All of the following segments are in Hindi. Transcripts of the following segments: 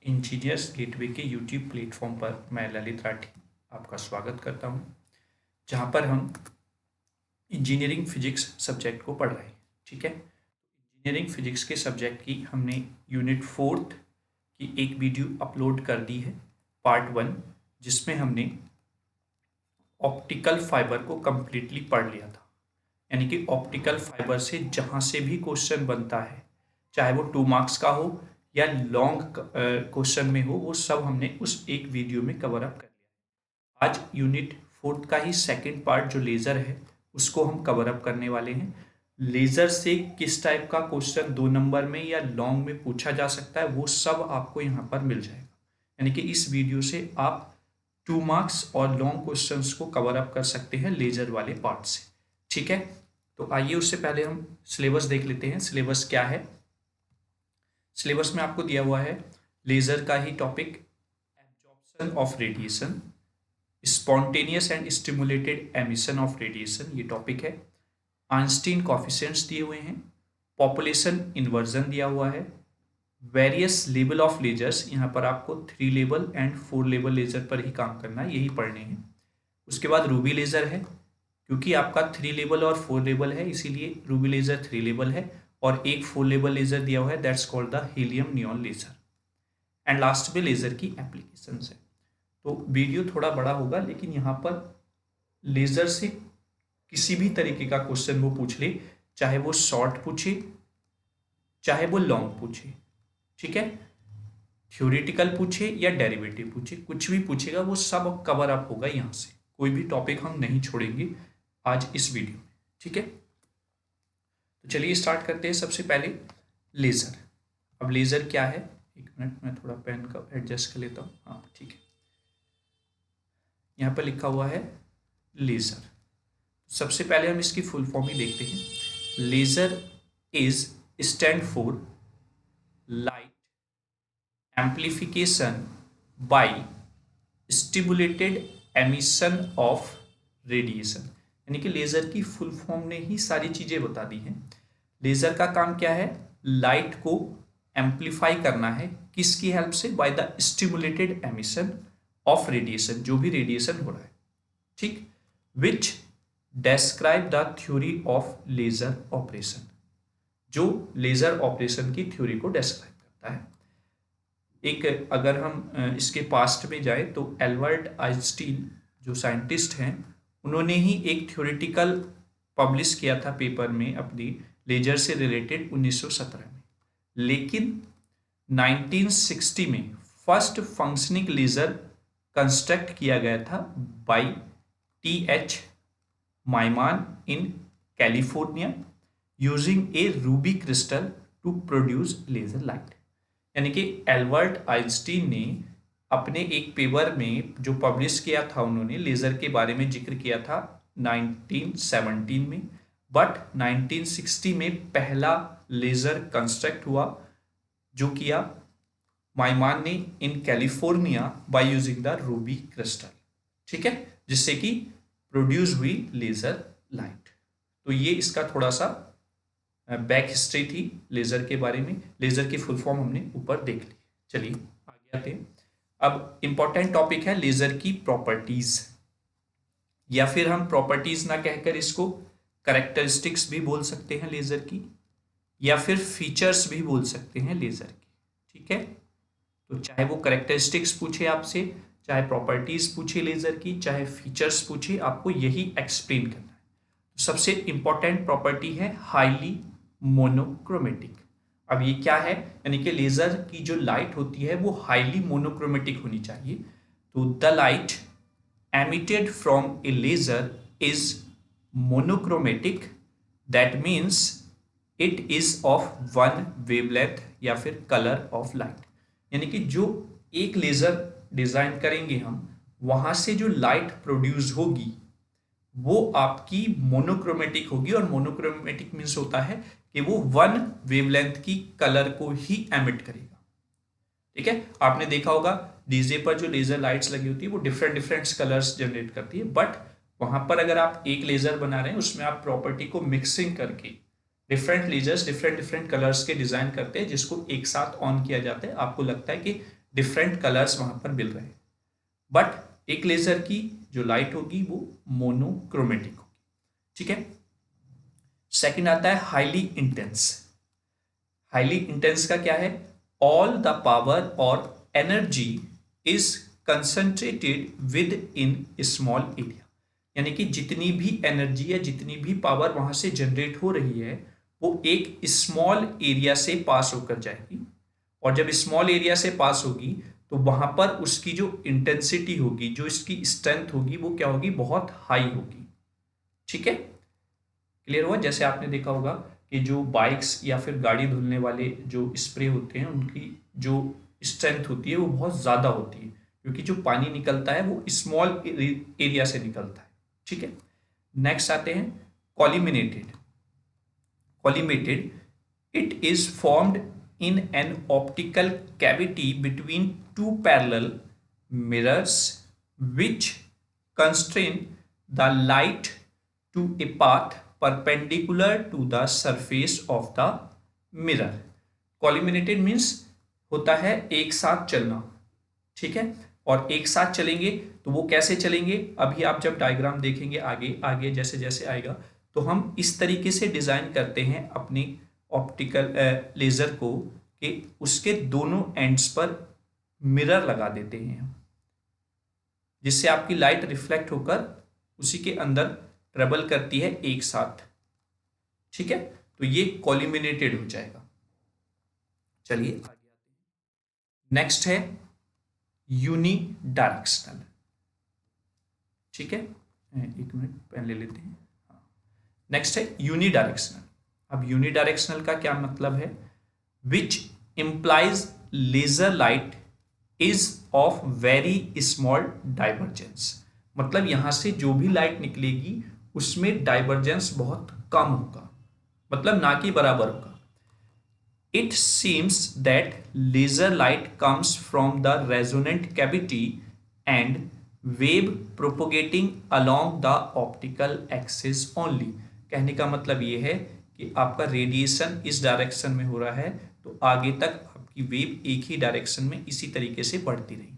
इंजीनियर्स गेटवे के यूट्यूब प्लेटफॉर्म पर मैं ललित राठी आपका स्वागत करता हूं, जहां पर हम इंजीनियरिंग फिजिक्स सब्जेक्ट को पढ़ रहे हैं। ठीक है, इंजीनियरिंग फिजिक्स के सब्जेक्ट की हमने यूनिट 4 की एक वीडियो अपलोड कर दी है, पार्ट 1, जिसमें हमने ऑप्टिकल फाइबर को कंप्लीटली पढ़ लिया था। यानी कि ऑप्टिकल फाइबर से जहां से भी क्वेश्चन बनता है, चाहे वो 2 मार्क्स का हो या लॉन्ग क्वेश्चन में हो, वो सब हमने उस एक वीडियो में कवर अप कर लिया। आज यूनिट 4 का ही सेकंड पार्ट जो लेज़र है उसको हम कवर अप करने वाले हैं। लेज़र से किस टाइप का क्वेश्चन 2 नंबर में या लॉन्ग में पूछा जा सकता है, वो सब आपको यहाँ पर मिल जाएगा। यानी कि इस वीडियो से आप 2 मार्क्स और लॉन्ग क्वेश्चंस को कवर अप कर सकते हैं लेज़र वाले पार्ट से। ठीक है, तो आइए उससे पहले हम सिलेबस देख लेते हैं। सिलेबस क्या है? सिलेबस में आपको दिया हुआ है लेज़र का ही topic, absorption of radiation, spontaneous and stimulated emission of radiation, ये टॉपिक है। आइंस्टीन कॉफिशिएंट्स दिए हुए हैं, पॉपुलेशन इन्वर्जन दिया हुआ है, वेरियस लेवल ऑफ लेजर्स, यहाँ पर आपको 3 लेवल एंड 4 लेवल लेजर पर ही काम करना है, यही पढ़ने हैं। उसके बाद रूबी लेजर है, क्योंकि आपका 3 लेवल और 4 लेवल है इसीलिए रूबी लेजर 3 लेवल है, और एक 4 लेवल लेजर दिया हुआ है, that's called the helium neon laser. And last में लेजर की एप्लीकेशंस है। तो वीडियो थोड़ा बड़ा होगा, लेकिन यहाँ पर लेजर से किसी भी तरीके का क्वेश्चन वो पूछ ले, चाहे वो शॉर्ट पूछे चाहे वो लॉन्ग पूछे, ठीक है, थ्योरेटिकल पूछे या डेरिवेटिव पूछे, कुछ भी पूछेगा वो सब कवर अप होगा यहाँ से। कोई भी टॉपिक हम नहीं छोड़ेंगे आज इस वीडियो में। ठीक है, तो चलिए स्टार्ट करते हैं। सबसे पहले लेज़र। अब लेज़र क्या है, एक मिनट मैं थोड़ा पेन का एडजस्ट कर लेता हूँ। हाँ ठीक है, यहाँ पर लिखा हुआ है लेज़र। सबसे पहले हम इसकी फुल फॉर्म ही देखते हैं। Laser is stand for light amplification by stimulated emission of radiation. यानी कि लेज़र की फुल फॉर्म ने ही सारी चीज़ें बता दी हैं। लेज़र का काम क्या है? लाइट को एम्प्लीफाई करना है, किसकी हेल्प से? By the stimulated emission of radiation, जो भी रेडिएशन हो रहा है। ठीक, which describe the theory of laser operation, जो लेज़र ऑपरेशन की थ्योरी को डिस्क्राइब करता है। एक अगर हम इसके पास्ट में जाए तो एल्बर्ट आइंस्टीन जो साइंटिस्ट हैं, उन्होंने ही एक थ्योरेटिकल पब्लिश किया था पेपर में अपनी लेजर से रिलेटेड 1917 में। लेकिन 1960 में फर्स्ट फंक्शनिंग लेजर कंस्ट्रक्ट किया गया था by T H. Maiman in California using a ruby crystal to produce laser light. यानी कि एल्बर्ट आइंस्टीन ने अपने एक पेपर में जो पब्लिश किया था, उन्होंने लेज़र के बारे में जिक्र किया था 1917 में, बट 1960 में पहला लेज़र कंस्ट्रक्ट हुआ जो किया माइमान ने in California bye using the Ruby crystal. ठीक है, जिससे कि प्रोड्यूस हुई लेज़र लाइट। तो ये इसका थोड़ा सा बैक हिस्ट्री थी लेज़र के बारे में। लेज़र की फुल फॉर्म हमने ऊपर देख ली। चलिए आगे आते हैं। अब इंपॉर्टेंट टॉपिक है लेज़र की प्रॉपर्टीज, या फिर हम प्रॉपर्टीज ना कहकर इसको कैरेक्टरिस्टिक्स भी बोल सकते हैं लेज़र की, या फिर फीचर्स भी बोल सकते हैं लेज़र की। ठीक है, तो चाहे वो कैरेक्टरिस्टिक्स पूछे आपसे, चाहे प्रॉपर्टीज पूछे लेज़र की, चाहे फीचर्स पूछे, आपको यही एक्सप्लेन करना है। तो सबसे इंपॉर्टेंट प्रॉपर्टी है हाईली मोनोक्रोमेटिक। अब ये क्या है? यानी कि लेज़र की जो लाइट होती है वो हाईली मोनोक्रोमेटिक होनी चाहिए। तो the light emitted from A laser is monochromatic, that means it is of one wavelength या फिर कलर ऑफ लाइट। यानी कि जो एक लेज़र डिज़ाइन करेंगे हम, वहाँ से जो लाइट प्रोड्यूस होगी वो आपकी मोनोक्रोमेटिक होगी। और मोनोक्रोमेटिक मीन्स होता है कि वो वन वेवलेंथ की कलर को ही एमिट करेगा। ठीक है, आपने देखा होगा डीजे पर जो लेजर लाइट्स लगी होती है वो डिफरेंट डिफरेंट कलर्स जनरेट करती है, बट वहां पर अगर आप एक लेजर बना रहे हैं उसमें आप प्रॉपर्टी को मिक्सिंग करके different lasers different different colours के डिजाइन करते हैं, जिसको एक साथ ऑन किया जाता है, आपको लगता है कि डिफरेंट कलर्स वहां पर मिल रहे हैं। बट एक लेजर की जो लाइट होगी वो मोनोक्रोमेटिक होगी। ठीक है। सेकंड आता है हाईली इंटेंस। हाईली इंटेंस का क्या है? ऑल द पावर और energy is concentrated with in small area. यानी कि जितनी भी एनर्जी या जितनी भी पावर वहां से जनरेट हो रही है वो एक स्मॉल एरिया से पास होकर जाएगी, और जब स्मॉल एरिया से पास होगी तो वहां पर उसकी जो इंटेंसिटी होगी, जो इसकी स्ट्रेंथ होगी, वो क्या होगी? बहुत हाई होगी। ठीक है, क्लियर हुआ? जैसे आपने देखा होगा कि जो बाइक्स या फिर गाड़ी धुलने वाले जो स्प्रे होते हैं उनकी जो स्ट्रेंथ होती है वो बहुत ज़्यादा होती है, क्योंकि जो पानी निकलता है वो स्मॉल एरिया से निकलता है। ठीक है। नेक्स्ट आते हैं कॉलिमिनेटेड। कॉलिमेटेड, it is formed in an optical cavity between two parallel mirrors which constrain the light to a path perpendicular to the surface of the mirror. Collimated means होता है एक साथ चलना। ठीक है, और एक साथ चलेंगे तो वो कैसे चलेंगे? अभी आप जब डायग्राम देखेंगे आगे आगे जैसे जैसे आएगा तो हम इस तरीके से डिजाइन करते हैं अपनी ऑप्टिकल लेजर को कि उसके दोनों एंड्स पर मिरर लगा देते हैं, जिससे आपकी लाइट रिफ्लेक्ट होकर उसी के अंदर ट्रेवल करती है एक साथ। ठीक है, तो ये कॉलिमिनेटेड हो जाएगा। चलिए आगे आते हैं। नेक्स्ट है यूनिडायरेक्शनल। ठीक है, एक मिनट पेन ले लेते हैं। नेक्स्ट है यूनिडायरेक्शनल। अब यूनिडायरेक्शनल का क्या मतलब है? Which implies laser light is of very small divergence. मतलब यहां से जो भी लाइट निकलेगी उसमें डाइवर्जेंस बहुत कम होगा, मतलब ना कि बराबर होगा। It seems that laser light comes from the resonant cavity and wave propagating along the optical axis only. कहने का मतलब ये है कि आपका रेडिएशन इस डायरेक्शन में हो रहा है तो आगे तक आपकी वेव एक ही डायरेक्शन में इसी तरीके से बढ़ती रहेगी,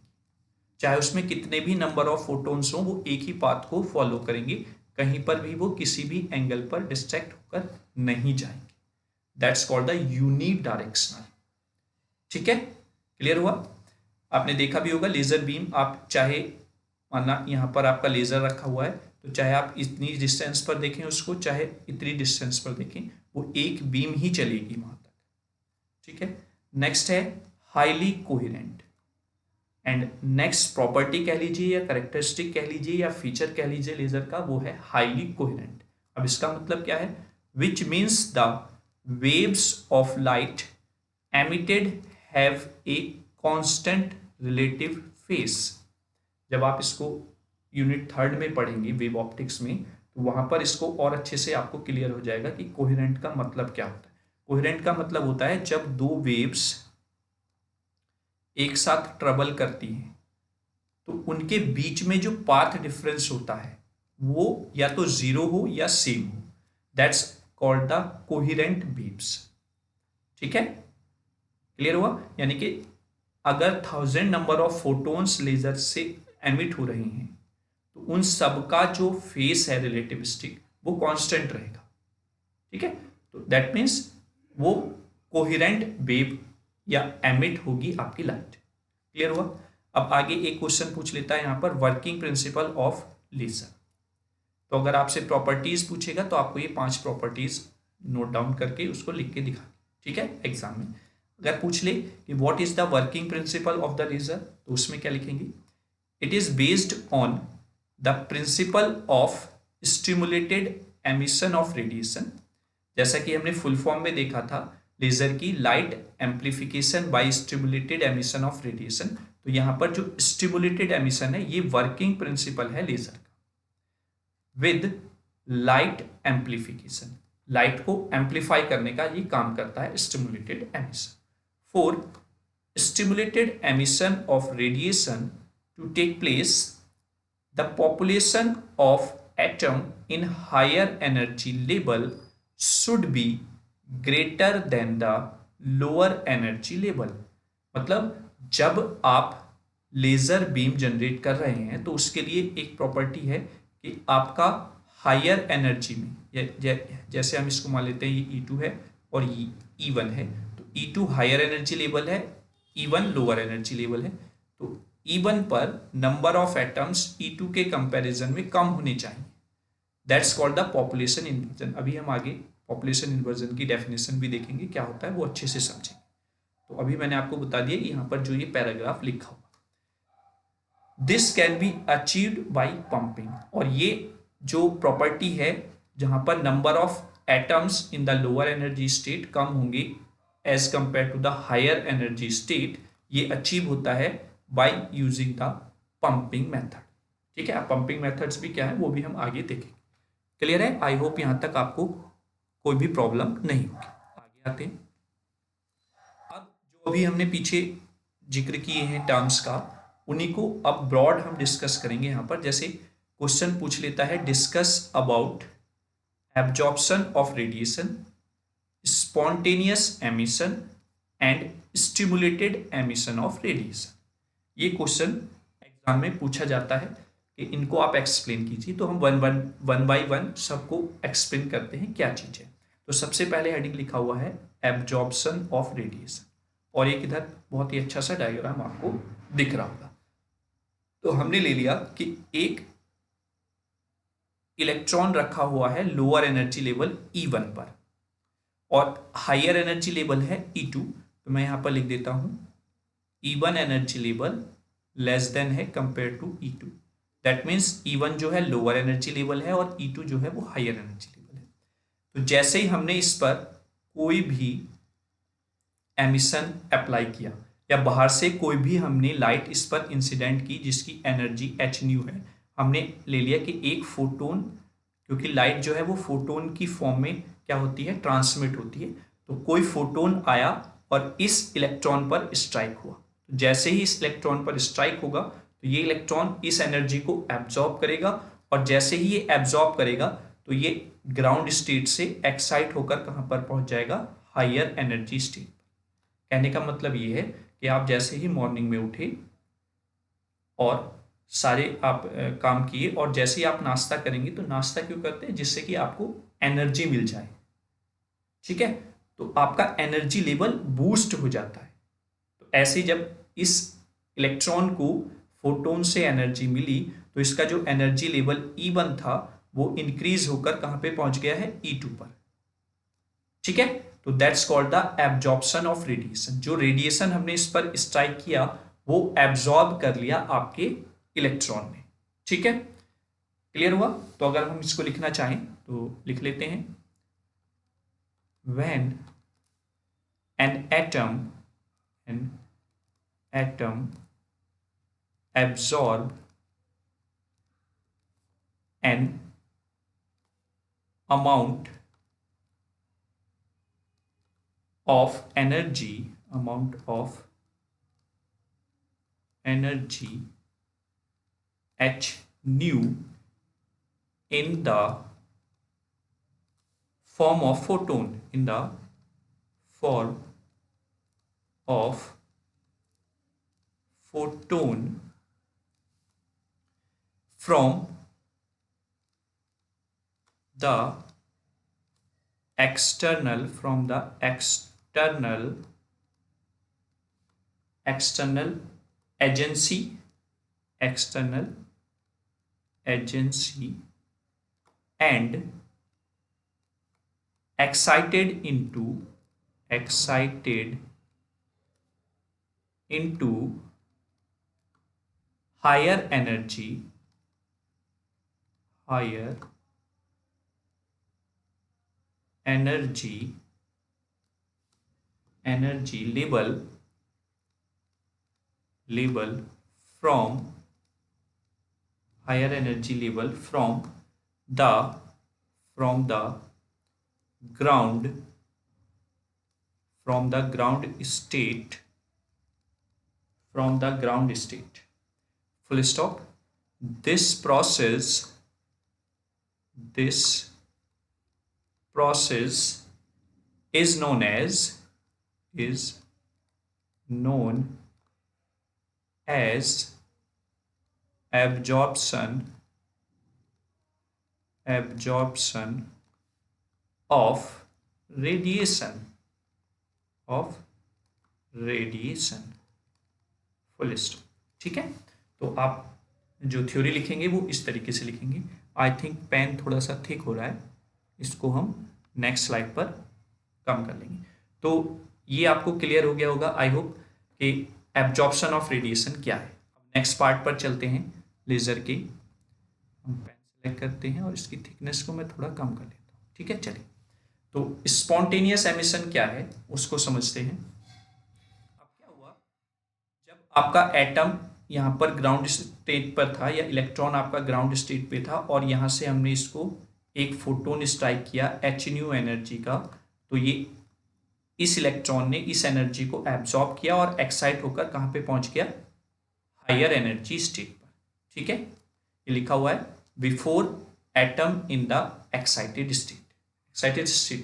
चाहे उसमें कितने भी नंबर ऑफ फोटोन्स हों वो एक ही पाथ को फॉलो करेंगे, कहीं पर भी वो किसी भी एंगल पर डिस्ट्रैक्ट होकर नहीं जाएंगे। That's called the unidirectional. ठीक है, क्लियर हुआ? आपने देखा भी होगा लेजर बीम, आप चाहे माना यहाँ पर आपका लेजर रखा हुआ है तो चाहे आप इतनी डिस्टेंस पर देखें उसको, चाहे इतनी डिस्टेंस पर देखें, वो एक बीम ही चलेगी वहां तक। ठीक है। नेक्स्ट है highly coherent. And next property कह लीजिए या करेक्टरिस्टिक कह लीजिए या फीचर कह लीजिए लेजर का, वो है हाईली कोहेरेंट। अब इसका मतलब क्या है? Which means the waves of light emitted have a constant relative phase। जब आप इसको यूनिट थर्ड में पढ़ेंगे वेव ऑप्टिक्स में तो वहां पर इसको और अच्छे से आपको क्लियर हो जाएगा कि कोहेरेंट का मतलब क्या होता है। कोहेरेंट का मतलब होता है जब दो वेव्स एक साथ ट्रेवल करती हैं तो उनके बीच में जो पाथ डिफरेंस होता है वो या तो जीरो हो या सेम हो। That's called the coherent waves. ठीक है, क्लियर हुआ? यानी कि अगर 1000 नंबर ऑफ फोटोन्स लेजर से एमिट हो रहे हैं तो उन सब का जो फेस है रिलेटिविस्टिक वो कांस्टेंट रहेगा। ठीक है, तो दैट मीन्स वो कोहेरेंट वेव या एमिट होगी आपकी लाइट। क्लियर हुआ? अब आगे एक क्वेश्चन पूछ लेता है यहां पर वर्किंग प्रिंसिपल ऑफ लेजर। तो अगर आपसे प्रॉपर्टीज पूछेगा तो आपको ये 5 प्रॉपर्टीज नोट डाउन करके उसको लिख के दिखा। ठीक है, एग्जाम में अगर पूछ ले कि what is the working principle of the laser तो उसमें क्या लिखेंगे? It is based on the principle of stimulated emission of radiation. जैसा कि हमने फुल फॉर्म में देखा था लेजर की, light amplification by stimulated emission of radiation. तो यहां पर जो स्टिमुलेटेड एमिशन है ये वर्किंग प्रिंसिपल है लेजर का। विद लाइट एम्प्लीफिकेशन, लाइट को एम्प्लीफाई करने का ये काम करता है stimulated emission. For stimulated emission of radiation to take place the population of atom in higher energy level should be greater than the lower energy level. मतलब जब आप लेजर बीम जनरेट कर रहे हैं तो उसके लिए एक प्रॉपर्टी है कि आपका हायर एनर्जी में, जैसे हम इसको मान लेते हैं ये E2 है और ये E1 है, तो E2 हायर एनर्जी लेवल है, E1 लोअर एनर्जी लेवल है। तो E1 पर नंबर ऑफ एटम्स E2 के कंपैरिजन में कम होने चाहिए। That's called the population inversion. अभी हम आगे पॉपुलेशन इन्वर्जन की डेफिनेशन भी देखेंगे, क्या होता है वो अच्छे से समझेंगे। तो अभी मैंने आपको बता दिया यहाँ पर जो ये पैराग्राफ लिखा हुआ, this can be achieved by pumping. और ये जो प्रॉपर्टी है जहां पर number of atoms in the lower energy state कम होंगे as compare to the higher energy state, ये अचीव होता है by using the pumping method. ठीक है, अब पंपिंग मेथड्स भी क्या है वो भी हम आगे देखेंगे। क्लियर है? आई होप यहां तक आपको कोई भी प्रॉब्लम नहीं होगी। आगे आते हैं। अब जो अभी हमने पीछे जिक्र किए हैं टर्म्स का, उन्हीं को अब ब्रॉड हम डिस्कस करेंगे यहाँ पर। जैसे क्वेश्चन पूछ लेता है, discuss about absorption of radiation, spontaneous emission and stimulated emission of radiation. ये क्वेश्चन एग्जाम में पूछा जाता है कि इनको आप एक्सप्लेन कीजिए। तो हम वन बाय वन सबको एक्सप्लेन करते हैं क्या चीज़ है। तो सबसे पहले हेडिंग लिखा हुआ है एब्जॉर्प्शन ऑफ रेडिएशन, और एक इधर बहुत ही अच्छा सा डायग्राम आपको दिख रहा होगा। तो हमने ले लिया कि एक इलेक्ट्रॉन रखा हुआ है लोअर एनर्जी लेवल E1 पर और हायर एनर्जी लेवल है E2। तो मैं यहां पर लिख देता हूं E1 energy level less than है compare to E2। That means E1 जो है लोअर एनर्जी लेवल है और E2 जो है वो हायर एनर्जी लेवल है। तो जैसे ही हमने इस पर कोई भी एमिशन अप्लाई किया या बाहर से कोई भी हमने लाइट इस पर इंसिडेंट की जिसकी एनर्जी h न्यू है, हमने ले लिया कि एक फोटोन, क्योंकि लाइट जो है वो फोटोन की फॉर्म में क्या होती है, ट्रांसमिट होती है। तो कोई फोटोन आया और इस इलेक्ट्रॉन पर स्ट्राइक हुआ। तो जैसे ही इस इलेक्ट्रॉन पर स्ट्राइक होगा तो ये इलेक्ट्रॉन इस एनर्जी को एब्जॉर्ब करेगा, और जैसे ही ये एब्जॉर्ब करेगा तो ये ग्राउंड स्टेट से एक्साइट होकर कहाँ पर पहुंच जाएगा, हायर एनर्जी स्टेट। कहने का मतलब ये है कि आप जैसे ही मॉर्निंग में उठे और सारे आप काम किए, और जैसे ही आप नाश्ता करेंगे, तो नाश्ता क्यों करते हैं, जिससे कि आपको एनर्जी मिल जाए। ठीक है, तो आपका एनर्जी लेवल बूस्ट हो जाता है। तो ऐसे जब इस इलेक्ट्रॉन को फोटोन से एनर्जी मिली तो इसका जो एनर्जी लेवल E1 था वो इंक्रीज होकर कहां पे पहुंच गया है, E2 पर। ठीक है, तो that's called the absorption of radiation. जो रेडिएशन हमने इस पर स्ट्राइक किया वो एब्जॉर्ब कर लिया आपके इलेक्ट्रॉन ने। ठीक है, क्लियर हुआ? तो अगर हम इसको लिखना चाहें तो लिख लेते हैं, when an atom absorb an amount of energy h nu in the form of photon, from the external agency and excited into higher energy level from higher energy level from the ground state, full stop. This process is known as absorption of radiation full stop. ठीक है, तो आप जो थ्योरी लिखेंगे वो इस तरीके से लिखेंगे। आई थिंक पेन थोड़ा सा थिक हो रहा है, इसको हम नेक्स्ट स्लाइड पर कम कर लेंगे। तो ये आपको क्लियर हो गया होगा आई होप कि एब्जॉर्प्शन ऑफ रेडिएशन क्या है। नेक्स्ट पार्ट पर चलते हैं, लेजर की। हम पेन सेलेक्ट करते हैं और इसकी थिकनेस को मैं थोड़ा कम कर लेता हूँ। ठीक है, चलिए। तो स्पॉन्टेनियस एमिशन क्या है उसको समझते हैं। अब क्या हुआ, जब आपका एटम यहाँ पर ग्राउंड स्टेट पर था या इलेक्ट्रॉन आपका ग्राउंड स्टेट पे था और यहाँ से हमने इसको एक फोटोन स्ट्राइक किया h एनर्जी का, तो ये इस इलेक्ट्रॉन ने इस एनर्जी को एब्जॉर्ब किया और एक्साइट होकर कहाँ पे पहुंच गया, हायर एनर्जी स्टेट पर। ठीक है, ये लिखा हुआ है before atom in the excited state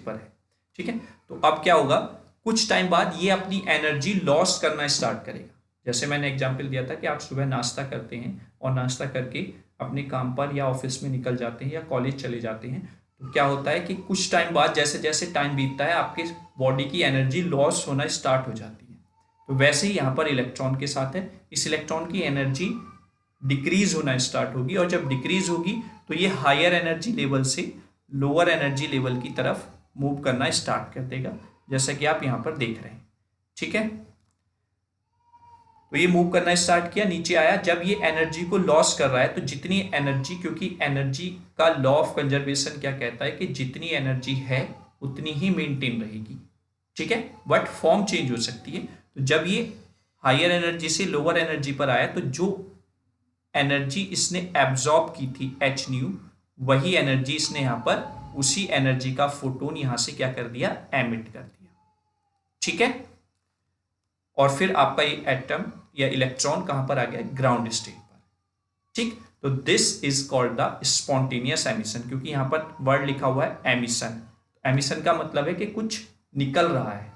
पर है। ठीक है, तो अब क्या होगा, कुछ टाइम बाद ये अपनी एनर्जी लॉस करना स्टार्ट करेगा। जैसे मैंने एग्जांपल दिया था कि आप सुबह नाश्ता करते हैं और नाश्ता करके अपने काम पर या ऑफिस में निकल जाते हैं या कॉलेज चले जाते हैं, तो क्या होता है कि कुछ टाइम बाद जैसे जैसे टाइम बीतता है आपके बॉडी की एनर्जी लॉस होना स्टार्ट हो जाती है। तो वैसे ही यहाँ पर इलेक्ट्रॉन के साथ है, इस इलेक्ट्रॉन की एनर्जी डिक्रीज होना स्टार्ट होगी और जब डिक्रीज होगी तो ये हायर एनर्जी लेवल से लोअर एनर्जी लेवल की तरफ मूव करना स्टार्ट कर देगा, जैसा कि आप यहाँ पर देख रहे हैं। ठीक है, तो ये मूव करना स्टार्ट किया, नीचे आया। जब ये एनर्जी को लॉस कर रहा है तो जितनी एनर्जी, क्योंकि एनर्जी का लॉ ऑफ कंजर्वेशन क्या कहता है कि जितनी एनर्जी है उतनी ही मेंटेन रहेगी। ठीक है, बट फॉर्म चेंज हो सकती है। तो जब ये हायर एनर्जी से लोअर एनर्जी पर आया तो जो एनर्जी इसने एब्जॉर्ब की थी h, वही एनर्जी इसने यहाँ पर उसी एनर्जी का फोटोन यहां से क्या कर दिया, एमिट कर दिया। ठीक है, और फिर आपका ये एटम या इलेक्ट्रॉन कहां पर आ गया, ग्राउंड स्टेट पर। ठीक, तो this is called the spontaneous emission, क्योंकि यहां पर वर्ड लिखा हुआ है एमिशन। एमिशन का मतलब है कि कुछ निकल रहा है।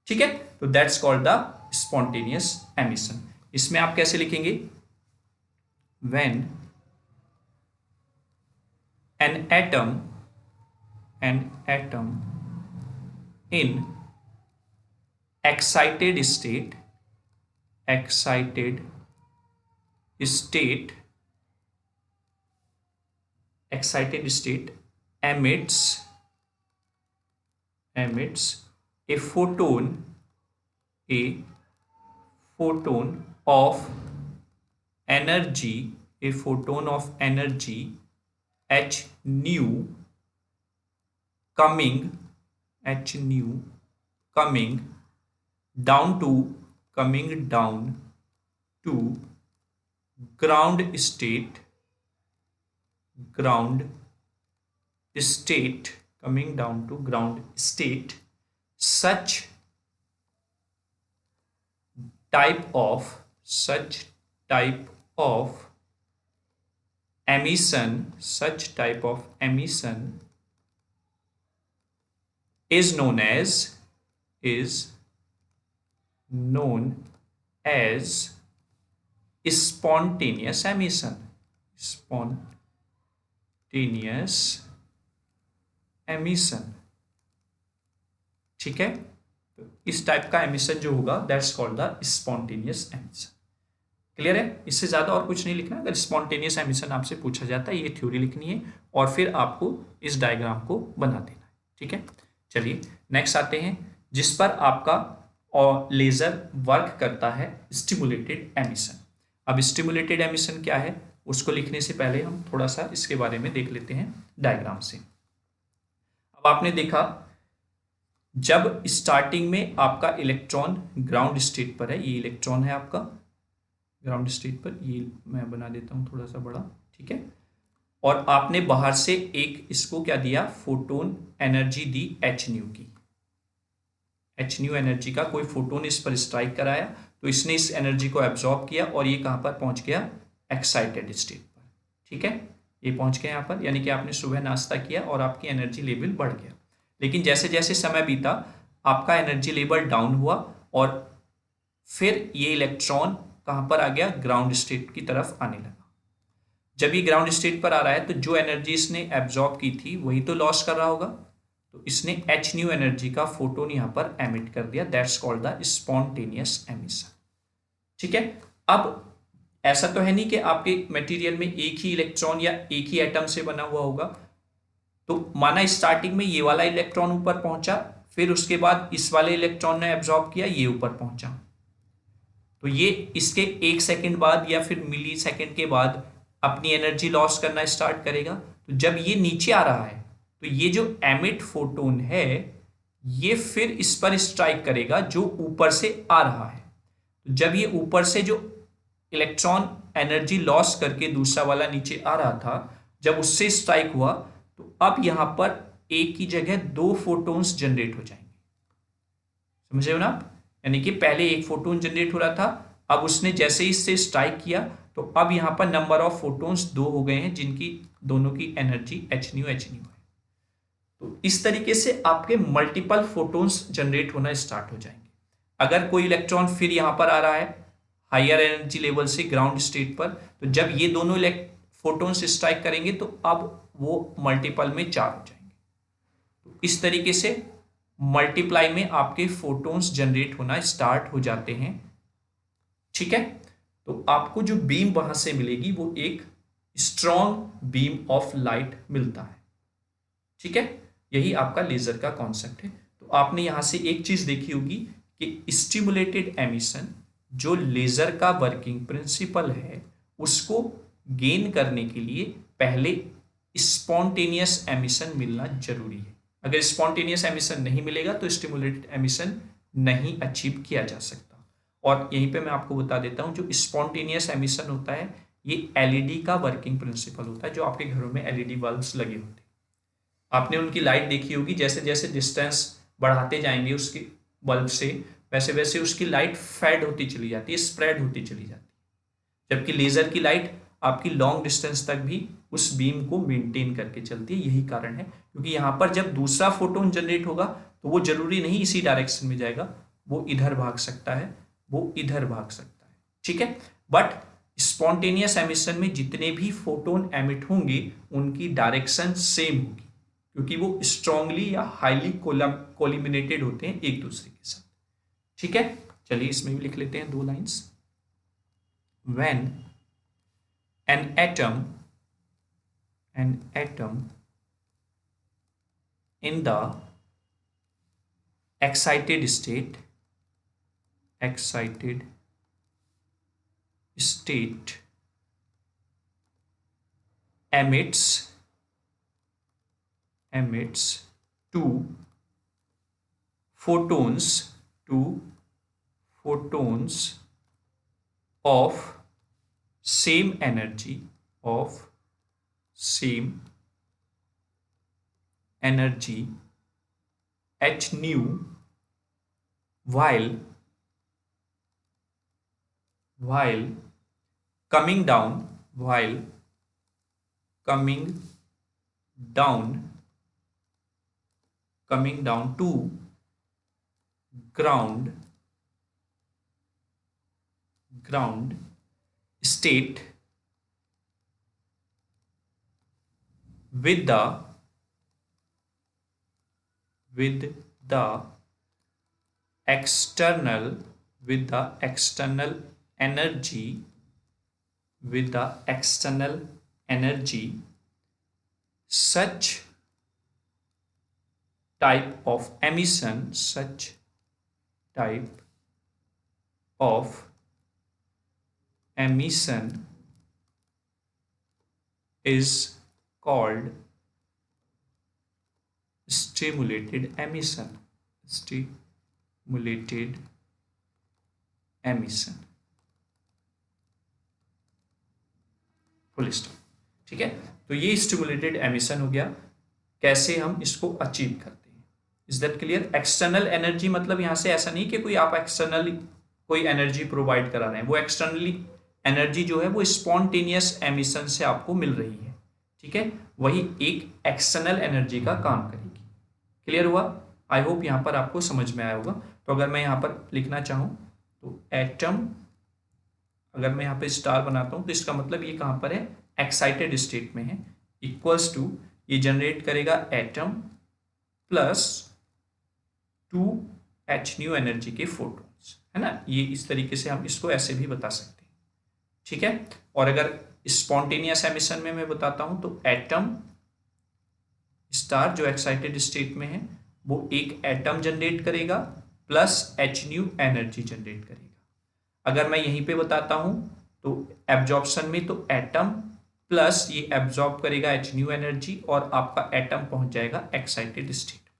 ठीक है, तो that's called the spontaneous emission. इसमें आप कैसे लिखेंगे, when an atom in excited state emits a photon of energy h nu coming down to ground state such type of emission is known as spontaneous emission। ठीक है, तो इस टाइप का एमिशन जो होगा that's called the spontaneous emission. Clear है, इससे ज्यादा और कुछ नहीं लिखना। अगर स्पॉन्टेनियस एमिशन आपसे पूछा जाता है, ये थ्योरी लिखनी है और फिर आपको इस डायग्राम को बना देना है। ठीक है, चलिए नेक्स्ट आते हैं, जिस पर आपका और लेजर वर्क करता है, स्टिमुलेटेड एमिशन। अब स्टिमुलेटेड एमिशन क्या है उसको लिखने से पहले हम थोड़ा सा इसके बारे में देख लेते हैं डायग्राम से। अब आपने देखा जब स्टार्टिंग में आपका इलेक्ट्रॉन ग्राउंड स्टेट पर है, ये इलेक्ट्रॉन है आपका ग्राउंड स्टेट पर, ये मैं बना देता हूं थोड़ा सा बड़ा। ठीक है, और आपने बाहर से एक इसको क्या दिया, फोटोन एनर्जी दी h की। h एनर्जी का कोई फोटोन इस पर स्ट्राइक कराया तो इसने इस एनर्जी को एब्जॉर्ब किया और ये कहां पर पहुंच गया, एक्साइटेड स्टेट पर। ठीक है, ये पहुंच गया यहाँ पर, यानी कि आपने सुबह नाश्ता किया और आपकी एनर्जी लेवल बढ़ गया। लेकिन जैसे जैसे समय बीता आपका एनर्जी लेवल डाउन हुआ और फिर ये इलेक्ट्रॉन कहाँ पर आ गया, ग्राउंड स्टेट की तरफ आने लगा। जब ये ग्राउंड स्टेट पर आ रहा है तो जो एनर्जी इसने एब्जॉर्ब की थी वही तो लॉस कर रहा होगा, तो इसने एच न्यू एनर्जी का फोटोन यहां पर एमिट कर दिया, that's called the spontaneous emission. ठीक है, अब ऐसा तो है नहीं कि आपके मटेरियल में एक ही इलेक्ट्रॉन या एक ही एटम से बना हुआ होगा, तो माना स्टार्टिंग में ये वाला इलेक्ट्रॉन ऊपर पहुंचा, फिर उसके बाद इस वाले इलेक्ट्रॉन ने एब्जॉर्ब किया, ये ऊपर पहुंचा, तो ये इसके 1 सेकंड बाद या फिर मिली सेकंड के बाद अपनी एनर्जी लॉस करना स्टार्ट करेगा। तो जब ये नीचे आ रहा है तो ये जो एमिट फोटोन है ये फिर इस पर स्ट्राइक करेगा जो ऊपर से आ रहा है। तो जब ये ऊपर से जो इलेक्ट्रॉन एनर्जी लॉस करके दूसरा वाला नीचे आ रहा था, जब उससे स्ट्राइक हुआ तो अब यहां पर एक की जगह 2 फोटोन्स जनरेट हो जाएंगे। समझे हो ना आप? यानी कि पहले एक फोटोन जनरेट हो रहा था, अब उसने जैसे ही इससे स्ट्राइक किया तो अब यहां पर नंबर ऑफ फोटोन्स 2 हो गए हैं जिनकी दोनों की एनर्जी एच न्यू है। तो इस तरीके से आपके मल्टीपल फोटोन्स जनरेट होना स्टार्ट हो जाएंगे। अगर कोई इलेक्ट्रॉन फिर यहां पर आ रहा है हायर एनर्जी लेवल से ग्राउंड स्टेट पर, तो जब ये दोनों फोटोन्स स्ट्राइक करेंगे तो अब वो मल्टीपल में 4 हो जाएंगे। तो इस तरीके से मल्टीप्लाई में आपके फोटोन्स जनरेट होना स्टार्ट हो जाते हैं। ठीक है, तो आपको जो बीम वहां से मिलेगी वो एक स्ट्रॉन्ग बीम ऑफ लाइट मिलता है। ठीक है, यही आपका लेजर का कॉन्सेप्ट है। तो आपने यहां से एक चीज देखी होगी कि स्टिमुलेटेड एमिशन जो लेजर का वर्किंग प्रिंसिपल है उसको गेन करने के लिए पहले स्पॉन्टेनियस एमिशन मिलना जरूरी है। अगर स्पॉन्टेनियस एमिशन नहीं मिलेगा तो स्टिमुलेटेड एमिशन नहीं अचीव किया जा सकता। और यहीं पे मैं आपको बता देता हूं, जो स्पॉन्टेनियस एमिशन होता है ये एलईडी का वर्किंग प्रिंसिपल होता है। जो आपके घरों में एलईडी बल्ब्स लगे होते हैं, आपने उनकी लाइट देखी होगी, जैसे जैसे डिस्टेंस बढ़ाते जाएंगे उसके बल्ब से वैसे वैसे उसकी लाइट फेड होती चली जाती है, स्प्रेड होती चली जाती है, जबकि लेजर की लाइट आपकी लॉन्ग डिस्टेंस तक भी उस बीम को मेंटेन करके चलती है। यही कारण है, क्योंकि यहां पर जब दूसरा फोटोन जनरेट होगा तो वो जरूरी नहीं इसी डायरेक्शन में जाएगा, वो इधर भाग सकता है, वो इधर भाग सकता है। ठीक है, बट स्पॉन्टेनियस एमिशन में जितने भी फोटोन एमिट होंगे उनकी डायरेक्शन सेम होगी, क्योंकि वो स्ट्रांगली या हाईली कोलिमिनेटेड होते हैं एक दूसरे के साथ। ठीक है, चलिए इसमें भी लिख लेते हैं 2 lines. When an atom in the excited state emits two photons of same energy h nu while coming down to ground state with the external energy, such type of emission is called stimulated emission। Full stop. ठीक है, तो ये स्टिमुलेटेड एमिशन हो गया। कैसे हम इसको अचीव करते हैं, is that clear? External energy मतलब यहां से ऐसा नहीं कि कोई आप एक्सटर्नली कोई एनर्जी प्रोवाइड करा रहे हैं, वो एक्सटर्नली एनर्जी जो है वो स्पॉन्टेनियस एमिशन से आपको मिल रही है। ठीक है, वही एक एक्सटर्नल एनर्जी का काम करेगी। क्लियर हुआ? आई होप यहाँ पर आपको समझ में आया होगा। तो अगर मैं यहाँ पर लिखना चाहूँ तो एटम, अगर मैं यहाँ पे स्टार बनाता हूँ तो इसका मतलब ये कहाँ पर है, एक्साइटेड स्टेट में है, इक्वल्स टू ये जनरेट करेगा atom plus 2h new energy के फोटॉन्स, है ना। ये इस तरीके से हम इसको ऐसे भी बता सकते हैं, ठीक है। और अगर स्पॉन्टेनियस एमिशन में मैं बताता हूं तो एटम स्टार जो एक्साइटेड स्टेट में है वो एक एटम जनरेट करेगा plus h new energy generate करेगा। अगर मैं यहीं पे बताता हूं तो एब्जॉर्प्शन में तो एटम प्लस ये एब्जॉर्ब करेगा h न्यू एनर्जी और आपका एटम पहुंच जाएगा एक्साइटेड स्टेट।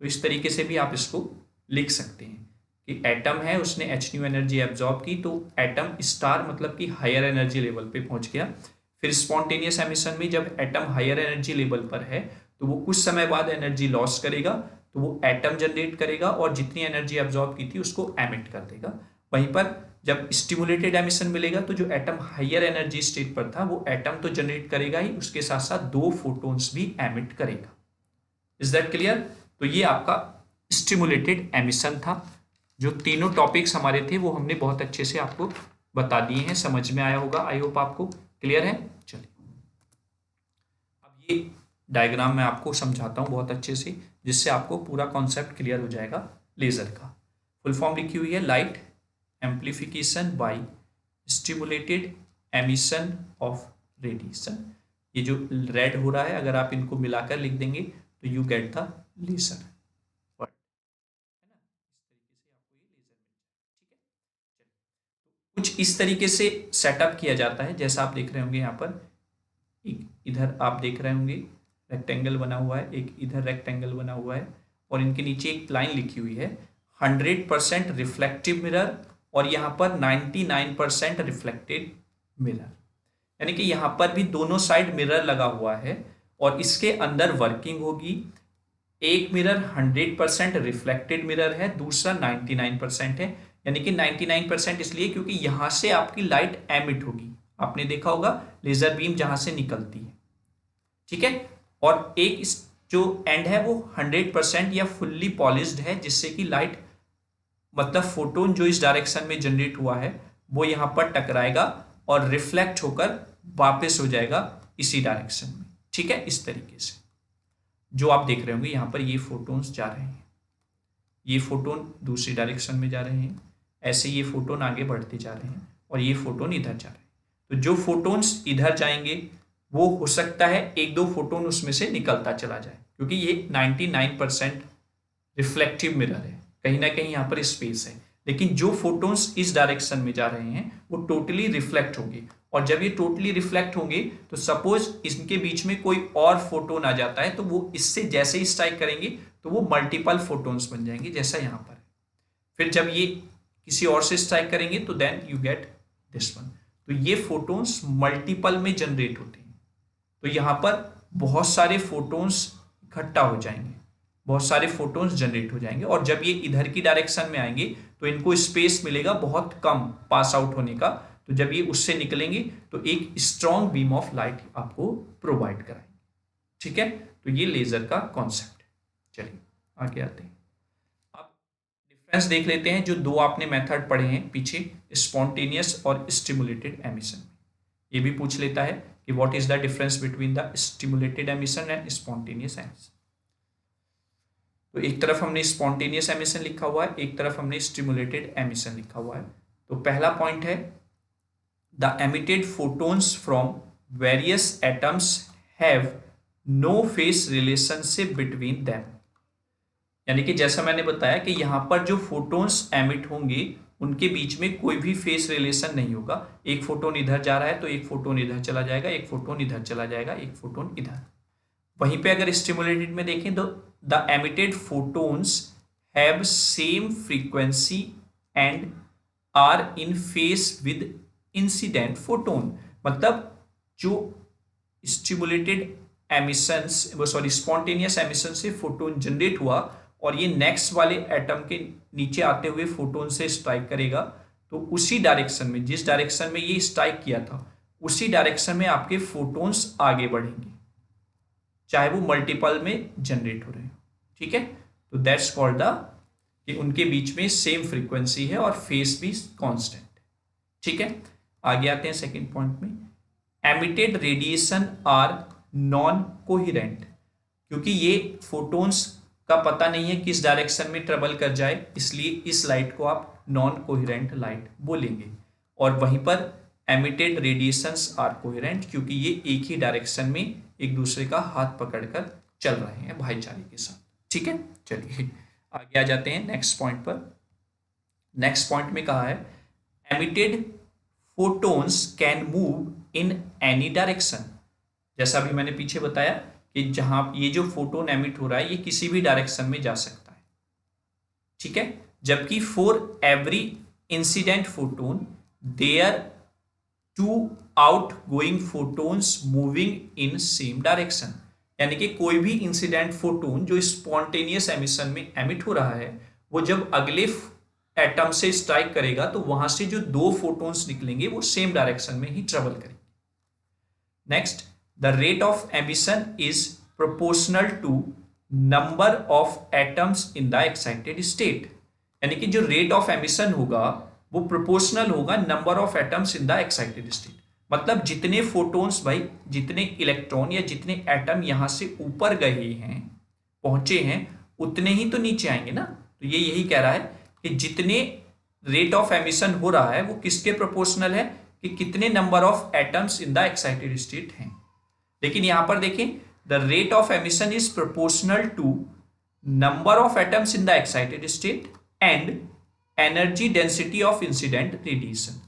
तो इस तरीके से भी आप इसको लिख सकते हैं कि एटम है, उसने h न्यू एनर्जी एब्जॉर्ब की तो एटम स्टार मतलब कि हायर एनर्जी लेवल पे पहुंच गया। फिर स्पॉन्टेनियस एमिशन में जब एटम हायर एनर्जी लेवल पर है तो वो कुछ समय बाद एनर्जी लॉस करेगा, तो वो एटम जनरेट करेगा और जितनी एनर्जी एब्जॉर्ब की थी उसको एमिट कर देगा। वहीं पर जब स्टिमुलेटेड एमिशन मिलेगा तो जो एटम हायर एनर्जी स्टेट पर था वो एटम तो जनरेट करेगा ही, उसके साथ साथ 2 फोटॉन्स भी एमिट करेगा। Is that clear? तो ये आपका स्टिमुलेटेड एमिशन था। जो तीनों टॉपिक्स हमारे थे वो हमने बहुत अच्छे से आपको बता दिए हैं, समझ में आया होगा, आई होप आपको क्लियर है। चलिए अब ये डायग्राम मैं आपको समझाता हूँ बहुत अच्छे से, जिससे आपको पूरा कॉन्सेप्ट क्लियर हो जाएगा लेजर का। फुल फॉर्म लिखी हुई है, light amplification by stimulated emission of radiation. ये जो रेड हो रहा है अगर आप इनको मिलाकर लिख देंगे तो you get the laser word, है ना। इस तरीके से आपको ये लेजर मिल जाए, ठीक है। कुछ इस तरीके से सेटअप किया जाता है, जैसा आप देख रहे होंगे यहाँ पर एक इधर आप देख रहे होंगे रेक्टेंगल बना हुआ है, एक इधर रेक्टेंगल बना हुआ है और इनके नीचे एक लाइन लिखी हुई है 100% रिफ्लेक्टिव मिरर और यहाँ पर 99% रिफ्लेक्टेड मिरर, यानी कि यहाँ पर भी दोनों साइड मिरर लगा हुआ है और इसके अंदर वर्किंग होगी। एक मिरर 100% रिफ्लेक्टेड मिरर है, दूसरा 99% है, यानी कि 99% इसलिए क्योंकि यहां से आपकी लाइट एमिट होगी। आपने देखा होगा लेजर बीम जहां से निकलती है, ठीक है। और एक जो एंड है वो 100% या फुल्ली पॉलिश्ड है, जिससे कि लाइट मतलब फोटोन जो इस डायरेक्शन में जनरेट हुआ है वो यहां पर टकराएगा और रिफ्लेक्ट होकर वापस हो जाएगा इसी डायरेक्शन में, ठीक है। इस तरीके से जो आप देख रहे होंगे यहाँ पर ये फोटोन्स जा रहे हैं, ये फोटोन दूसरी डायरेक्शन में जा रहे हैं, ऐसे ये फोटोन आगे बढ़ते जा रहे हैं और ये फोटोन इधर जा रहे हैं। तो जो फोटोन्स इधर जाएंगे वो हो सकता है 1-2 फोटोन उसमें से निकलता चला जाए, क्योंकि ये 99% रिफ्लेक्टिव मिरर है, कहीं ना कहीं यहाँ पर स्पेस है। लेकिन जो फोटोन्स इस डायरेक्शन में जा रहे हैं वो टोटली रिफ्लेक्ट होंगे और जब ये टोटली रिफ्लेक्ट होंगे तो सपोज इनके बीच में कोई और फोटोन आ जाता है तो वो इससे जैसे ही स्ट्राइक करेंगे तो वो मल्टीपल फोटोन्स बन जाएंगे, जैसा यहाँ पर। फिर जब ये किसी और से स्ट्राइक करेंगे तो then you get this one. तो ये फोटोन्स मल्टीपल में जनरेट होते हैं, तो यहाँ पर बहुत सारे फोटोन्स इकट्ठा हो जाएंगे, बहुत सारे फोटोन्स जनरेट हो जाएंगे और जब ये इधर की डायरेक्शन में आएंगे तो इनको स्पेस मिलेगा बहुत कम पास आउट होने का। तो जब ये उससे निकलेंगे तो एक स्ट्रॉन्ग बीम ऑफ लाइट आपको प्रोवाइड कराएंगे, ठीक है। तो ये लेजर का कॉन्सेप्ट है। चलिए आगे आते हैं। अब डिफरेंस देख लेते हैं, जो दो आपने मेथड पढ़े हैं पीछे, स्पॉन्टेनियस और स्टिमुलेटेड एमिशन। ये भी पूछ लेता है कि what is the difference between the stimulated emission and spontaneous emission. तो एक तरफ हमने स्पॉन्टेनियस एमिशन लिखा हुआ है, एक तरफ हमने स्टिमुलेटेड एमिशन लिखा हुआ है। तो पहला पॉइंट है the emitted photons from various atoms have no phase relationship between them, यानी कि जैसा मैंने बताया कि यहां पर जो फोटोन्स एमिट होंगे उनके बीच में कोई भी फेस रिलेशन नहीं होगा। एक फोटोन इधर जा रहा है तो एक फोटोन इधर चला जाएगा, एक फोटोन इधर चला जाएगा, एक फोटोन इधर। वहीं पे अगर स्टिमुलेटेड में देखें तो the emitted photons have same frequency and are in phase with incident photon, मतलब जो स्टिमुलेटेड एमिशंस स्पॉन्टेनियस एमिशन से फोटोन जनरेट हुआ और ये नेक्स्ट वाले एटम के नीचे आते हुए फोटोन से स्ट्राइक करेगा तो उसी डायरेक्शन में, जिस डायरेक्शन में ये स्ट्राइक किया था उसी डायरेक्शन में आपके फोटोन्स आगे बढ़ेंगे, चाहे वो मल्टीपल में जनरेट हो रहे हो, ठीक है, तो दैट्स कॉल्ड द, कि उनके बीच में सेम फ्रीक्वेंसी है और फेस भी कांस्टेंट। ठीक है, आगे आते हैं सेकंड पॉइंट में। Emitted radiation are non coherent, क्योंकि ये फोटोन्स का पता नहीं है किस डायरेक्शन में ट्रेवल कर जाए, इसलिए इस लाइट को आप नॉन कोहेरेंट लाइट बोलेंगे। और वहीं पर एमिटेड रेडिएशंस आर कोहेरेंट, क्योंकि ये एक ही डायरेक्शन में एक दूसरे का हाथ पकड़कर चल रहे हैं भाईचारे के साथ। ठीक है, चलिए आगे आ जाते हैं नेक्स्ट पॉइंट पर। नेक्स्ट पॉइंट में कहा है emitted photons can move in any direction. जैसा अभी मैंने पीछे बताया कि जहां ये जो फोटोन एमिट हो रहा है ये किसी भी डायरेक्शन में जा सकता है। ठीक है, जबकि for every incident photon there two outgoing photons moving in same direction, यानी कि कोई भी इंसिडेंट फोटोन जो स्पॉन्टेनियस एमिशन में एमिट हो रहा है, वो जब अगले एटम से स्ट्राइक करेगा तो वहां से जो दो फोटोन्स निकलेंगे वो सेम डायरेक्शन में ही ट्रेवल करेंगे। Next, the rate of emission is proportional to number of atoms in the excited state, यानी कि जो रेट ऑफ एमिशन होगा वो प्रोपोर्शनल होगा number of atoms in the excited state. मतलब जितने फोटोन्स भाई, जितने इलेक्ट्रॉन या जितने एटम यहां से ऊपर गए हैं, पहुंचे हैं, उतने ही तो नीचे आएंगे ना। तो ये यही कह रहा है कि जितने रेट ऑफ एमिशन हो रहा है वो किसके प्रोपोर्शनल है, कि कितने number of atoms in the excited state हैं। लेकिन यहां पर देखें, the rate of emission is proportional to number of atoms in the excited state and energy density of incident radiation.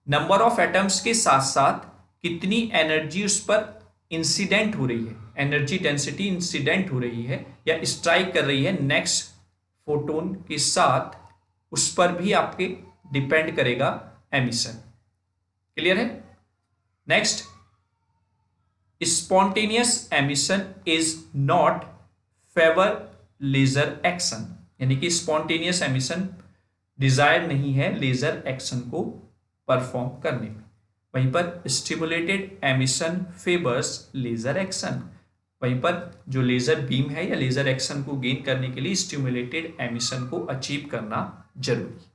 Number of atoms के साथ साथ कितनी एनर्जी उस पर इंसिडेंट हो रही है, एनर्जी डेंसिटी इंसिडेंट हो रही है या स्ट्राइक कर रही है नेक्स्ट फोटोन के साथ, उस पर भी आपके डिपेंड करेगा एमिशन। क्लियर है। Next, spontaneous emission is not favour laser action, यानी कि स्पॉन्टेनियस एमिशन डिजायर नहीं है लेजर एक्शन को परफॉर्म करने में। वहीं पर stimulated emission favours laser action, वहीं पर जो लेजर बीम है या लेजर एक्शन को गेन करने के लिए स्टिमुलेटेड एमिशन को अचीव करना जरूरी।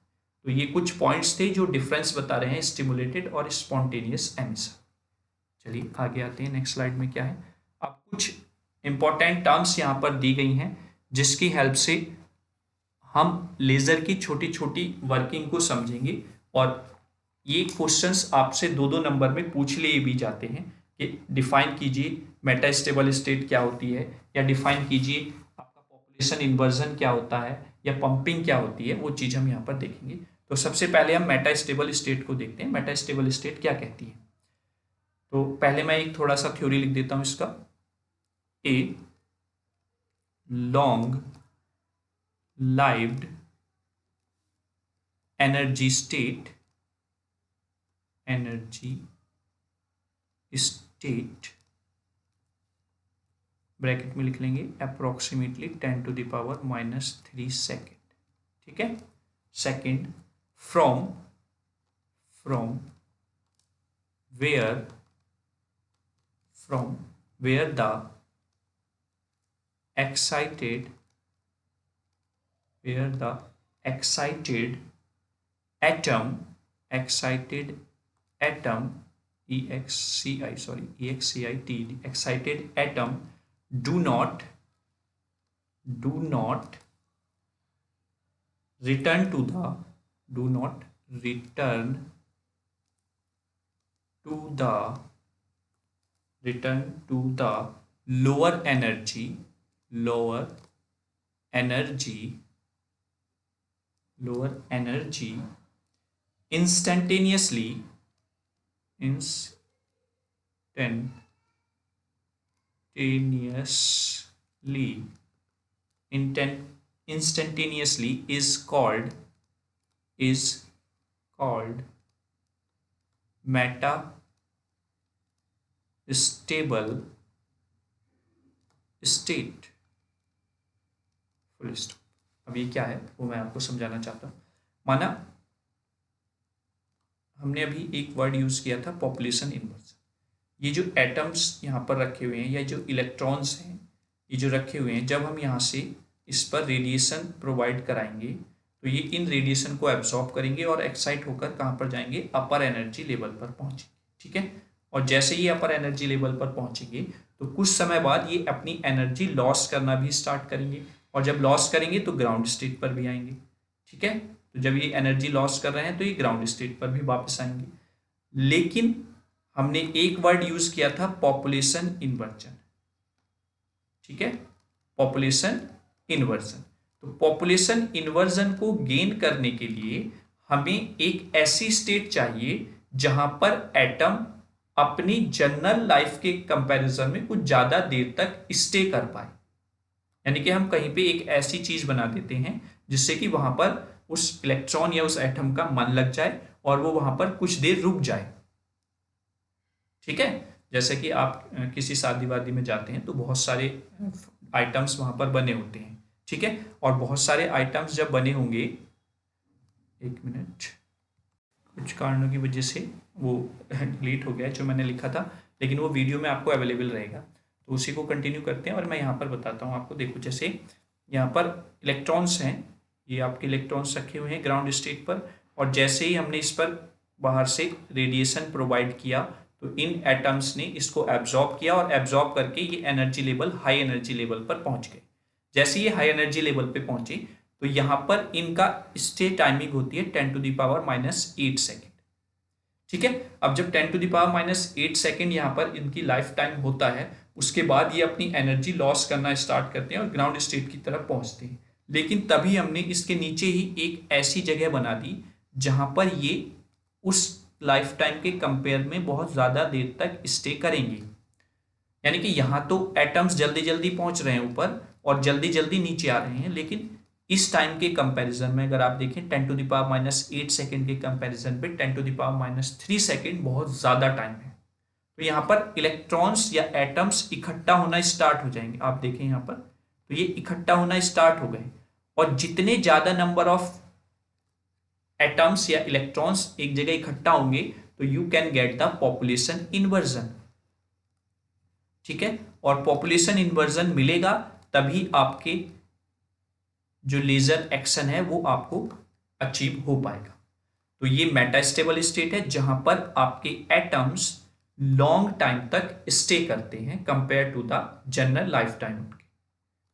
तो ये कुछ पॉइंट्स थे जो डिफरेंस बता रहे हैं स्टिमुलेटेड और स्पॉन्टेनियस एमिशन। चलिए आगे आते हैं, नेक्स्ट स्लाइड में क्या है। अब कुछ इंपॉर्टेंट टर्म्स यहाँ पर दी गई हैं जिसकी हेल्प से हम लेजर की छोटी छोटी वर्किंग को समझेंगे, और ये क्वेश्चंस आपसे 2-2 नंबर में पूछ लिए भी जाते हैं कि डिफाइन कीजिए मेटास्टेबल स्टेट क्या होती है, या डिफाइन कीजिए आपका पॉपुलेशन इन्वर्जन क्या होता है, या पंपिंग क्या होती है। वो चीज़ हम यहाँ पर देखेंगे। तो सबसे पहले हम मेटास्टेबल स्टेट को देखते हैं। मेटास्टेबल स्टेट क्या कहती है, तो पहले मैं एक थोड़ा सा थ्योरी लिख देता हूँ इसका। A long lived energy state bracket में लिख लेंगे अप्रोक्सीमेटली 10⁻³ सेकेंड। ठीक है, second from where the excited atom excited atom do not return to the lower energy instantaneously is called metastable state। Full stop. अब ये क्या है वो मैं आपको समझाना चाहता हूँ। माना हमने अभी एक वर्ड यूज किया था पॉपुलेशन इन्वर्जन। ये जो एटम्स यहाँ पर रखे हुए हैं या जो इलेक्ट्रॉन्स हैं ये जो रखे हुए हैं, जब हम यहाँ से इस पर रेडिएशन प्रोवाइड कराएंगे तो ये इन रेडिएशन को एब्जॉर्ब करेंगे और एक्साइट होकर कहाँ पर जाएंगे, अपर एनर्जी लेवल पर पहुंचेंगे। ठीक है, और जैसे ही अपर एनर्जी लेवल पर पहुंचेंगे तो कुछ समय बाद ये अपनी एनर्जी लॉस करना भी स्टार्ट करेंगे, और जब लॉस करेंगे तो ग्राउंड स्टेट पर भी आएंगे। ठीक है, तो जब ये एनर्जी लॉस कर रहे हैं तो ये ग्राउंड स्टेट पर भी वापस आएंगे। लेकिन हमने एक वर्ड यूज किया था, पॉपुलेशन इन्वर्जन। ठीक है, पॉपुलेशन इन्वर्जन। तो पॉपुलेशन इन्वर्जन को गेन करने के लिए हमें एक ऐसी स्टेट चाहिए जहां पर एटम अपनी जनरल लाइफ के कंपैरिजन में कुछ ज्यादा देर तक स्टे कर पाए। यानी कि हम कहीं पे एक ऐसी चीज बना देते हैं जिससे कि वहां पर उस इलेक्ट्रॉन या उस एटम का मन लग जाए और वो वहां पर कुछ देर रुक जाए। ठीक है, जैसे कि आप किसी शादी वादी में जाते हैं तो बहुत सारे आइटम्स वहां पर बने होते हैं। ठीक है, और बहुत सारे आइटम्स जब बने होंगे, एक मिनट, कुछ कारणों की वजह से वो डिलीट हो गया जो मैंने लिखा था, लेकिन वो वीडियो में आपको अवेलेबल रहेगा, तो उसी को कंटिन्यू करते हैं और मैं यहाँ पर बताता हूँ आपको। देखो, जैसे यहाँ पर इलेक्ट्रॉन्स हैं, ये आपके इलेक्ट्रॉन्स रखे हुए हैं ग्राउंड स्टेट पर, और जैसे ही हमने इस पर बाहर से रेडिएशन प्रोवाइड किया तो इन एटम्स ने इसको एब्जॉर्ब किया, और एब्जॉर्ब करके ये energy level, high energy level पर पहुंच गए। जैसे ये हाई एनर्जी लेवल पे पहुंचे तो यहाँ पर इनका स्टे टाइमिंग होती है 10⁻⁻8 सेकेंड। ठीक है, अब जब 10⁻⁻8 सेकेंड यहाँ पर इनकी लाइफ टाइम होता है, उसके बाद ये अपनी एनर्जी लॉस करना स्टार्ट करते हैं और ग्राउंड स्टेट की तरफ पहुंचते हैं। लेकिन तभी हमने इसके नीचे ही एक ऐसी जगह बना दी जहां पर ये उस लाइफ टाइम के कंपेयर में बहुत ज्यादा देर तक स्टे करेंगे। यानी कि यहां तो एटम्स जल्दी जल्दी पहुंच रहे हैं ऊपर और जल्दी जल्दी नीचे आ रहे हैं, लेकिन इस टाइम के कंपैरिजन में अगर आप देखें 10⁻⁻8 सेकेंड के कंपैरिजन पे 10⁻3 सेकेंड बहुत ज्यादा टाइम है। तो यहाँ पर इलेक्ट्रॉन्स या एटम्स इकट्ठा होना स्टार्ट हो जाएंगे। आप देखें यहाँ पर, तो ये इकट्ठा होना स्टार्ट हो गए, और जितने ज्यादा नंबर ऑफ एटम्स या इलेक्ट्रॉन्स एक जगह इकट्ठा होंगे तो you can get the population inversion. ठीक है, और पॉपुलेशन इन्वर्जन मिलेगा तभी आपके जो लेजर एक्शन है वो आपको अचीव हो पाएगा। तो ये मेटास्टेबल स्टेट है जहां पर आपके एटम्स लॉन्ग टाइम तक स्टे करते हैं compare to the general lifetime उनके।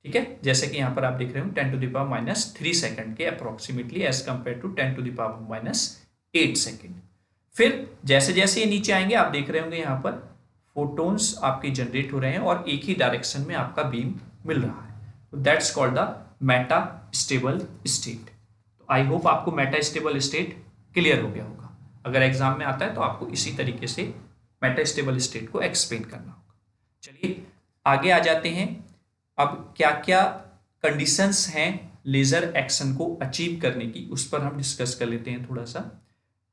ठीक है, जैसे कि यहां पर आप देख रहे हो 10⁻³ सेकेंड के approximately as compare to 10⁻8 second. फिर जैसे जैसे ये नीचे आएंगे आप देख रहे होंगे यहाँ पर फोटोन्स आपके जनरेट हो रहे हैं और एक ही डायरेक्शन में आपका बीम मिल रहा है। तो that's called the Meta stable state. तो आई होप आपको मेटा स्टेबल स्टेट क्लियर हो गया होगा। अगर एग्जाम में आता है तो आपको इसी तरीके से मेटा स्टेबल स्टेट को एक्सप्लेन करना होगा। चलिए आगे आ जाते हैं। अब क्या क्या कंडीशंस हैं लेजर एक्शन को अचीव करने की, उस पर हम डिस्कस कर लेते हैं थोड़ा सा।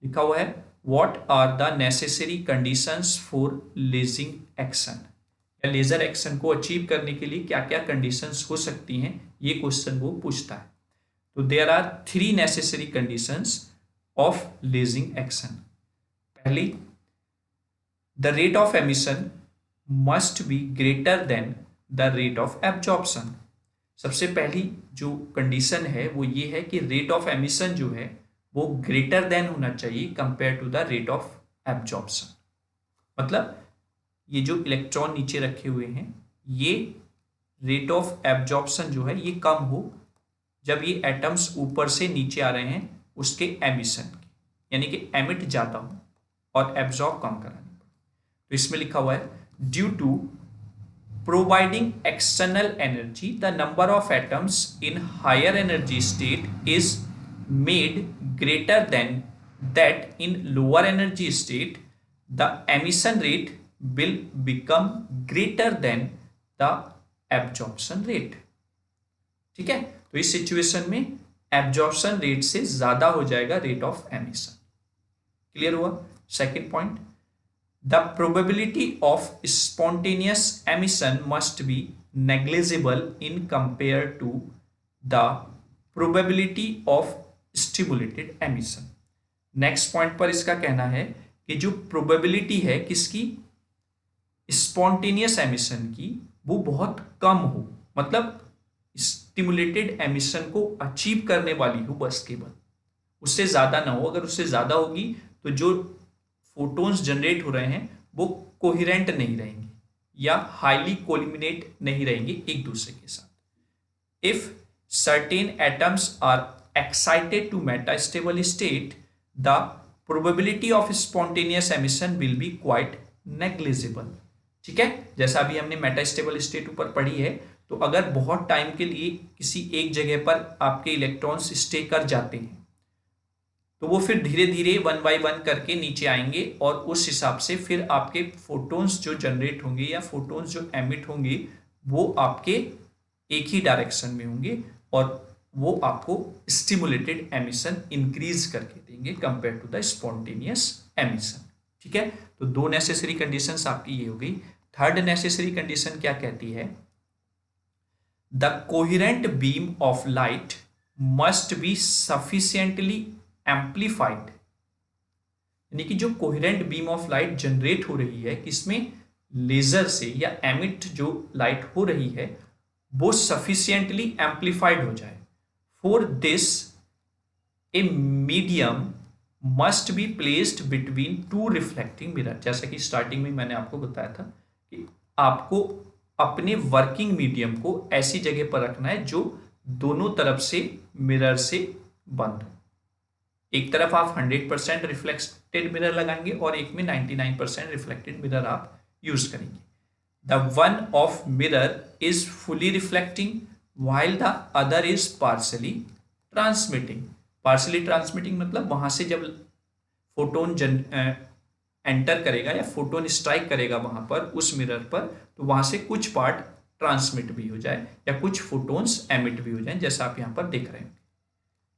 लिखा हुआ है what are the necessary conditions for lasing action, या लेजर एक्शन को अचीव करने के लिए क्या क्या कंडीशंस हो सकती हैं, ये क्वेश्चन वो पूछता है। तो there are 3 necessary conditions of lasing action. पहली, the rate of emission must be greater than the rate of absorption. सबसे पहली जो कंडीशन है वो ये है कि रेट ऑफ एमिशन जो है वो ग्रेटर देन होना चाहिए compare to the rate of absorption. मतलब ये जो इलेक्ट्रॉन नीचे रखे हुए हैं ये रेट ऑफ एब्जॉर्प्शन जो है ये कम हो जब ये एटम्स ऊपर से नीचे आ रहे हैं उसके एमिशन की, यानी कि एमिट ज़्यादा हो और एब्जॉर्ब कम करानी पड़े। तो इसमें लिखा हुआ है due to providing external energy, the number of atoms in higher energy state is made greater than that in lower energy state. The emission rate will become greater than the absorption rate. ठीक है, तो इस सिचुएशन में एब्जॉर्प्शन रेट से ज्यादा हो जाएगा रेट ऑफ एमिशन। क्लियर हुआ? Second point, the probability of spontaneous emission must be negligible in compared to the probability of stimulated emission. Next point पर इसका कहना है कि जो प्रोबेबिलिटी है किसकी, स्पॉन्टेनियस एमिशन की, वो बहुत कम हो। मतलब स्टिमुलेटेड एमिशन को अचीव करने वाली हो बस केवल, उससे ज्यादा ना हो। अगर उससे ज्यादा होगी तो जो फोटोन्स जनरेट हो रहे हैं वो कोहिरेंट नहीं रहेंगे या हाईली कोलिमिनेट नहीं रहेंगे एक दूसरे के साथ। If certain atoms are excited to metastable state, the probability of spontaneous emission will be quite negligible। ठीक है, जैसा अभी हमने मेटास्टेबल स्टेट ऊपर पढ़ी है, तो अगर बहुत टाइम के लिए किसी एक जगह पर आपके इलेक्ट्रॉन्स स्टे कर जाते हैं तो वो फिर धीरे धीरे वन बाय वन करके नीचे आएंगे और उस हिसाब से फिर आपके फोटोन्स जो जनरेट होंगे या फोटोन्स जो एमिट होंगे वो आपके एक ही डायरेक्शन में होंगे और वो आपको स्टिमुलेटेड एमिशन इंक्रीज करके देंगे compare to the spontaneous emission. ठीक है, तो दो नेसेसरी कंडीशंस आपकी ये हो गई। थर्ड नेसेसरी कंडीशन क्या कहती है? The coherent beam of light must be sufficiently amplified, यानी कि जो coherent beam of light generate हो रही है किसमें, लेजर से, या एमिट जो लाइट हो रही है वो सफिशिएंटली एम्प्लीफाइड हो जाए। For this a medium must be placed between two reflecting mirror. जैसा कि स्टार्टिंग में मैंने आपको बताया था कि आपको अपने वर्किंग मीडियम को ऐसी जगह पर रखना है जो दोनों तरफ से मिरर से बंद हो। एक तरफ आप 100% रिफ्लेक्टेड मिरर लगाएंगे और एक में 99% रिफ्लेक्टेड मिरर आप यूज करेंगे। The one of mirror is fully reflecting while the other is partially transmitting। partially transmitting मतलब वहां से जब फोटोन एंटर करेगा या फोटोन स्ट्राइक करेगा वहां पर उस मिरर पर, तो वहां से कुछ पार्ट ट्रांसमिट भी हो जाए या कुछ फोटोन्स एमिट भी हो जाए, जैसा आप यहां पर देख रहे हैं।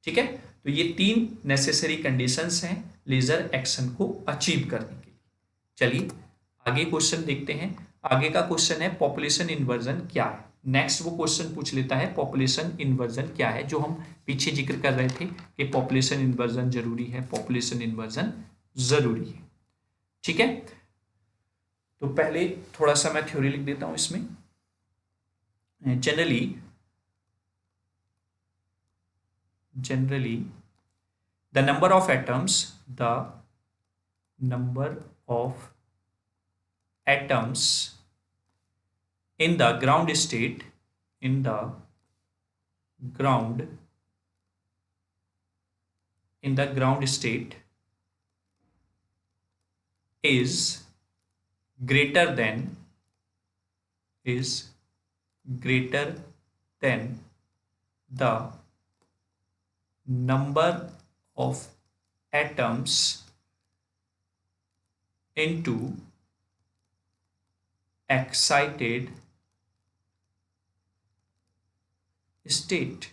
ठीक है, तो ये तीन नेसेसरी कंडीशंस हैं लेजर एक्शन को अचीव करने के लिए। चलिए आगे क्वेश्चन देखते हैं। आगे का क्वेश्चन है पॉपुलेशन इन्वर्जन क्या है। नेक्स्ट वो क्वेश्चन पूछ लेता है पॉपुलेशन इन्वर्जन क्या है, जो हम पीछे जिक्र कर रहे थे कि पॉपुलेशन इन्वर्जन जरूरी है, पॉपुलेशन इन्वर्जन जरूरी है। ठीक है, तो पहले थोड़ा सा मैं थ्योरी लिख देता हूं इसमें। generally the number of atoms in the ground state is greater than the number of atoms into excited state।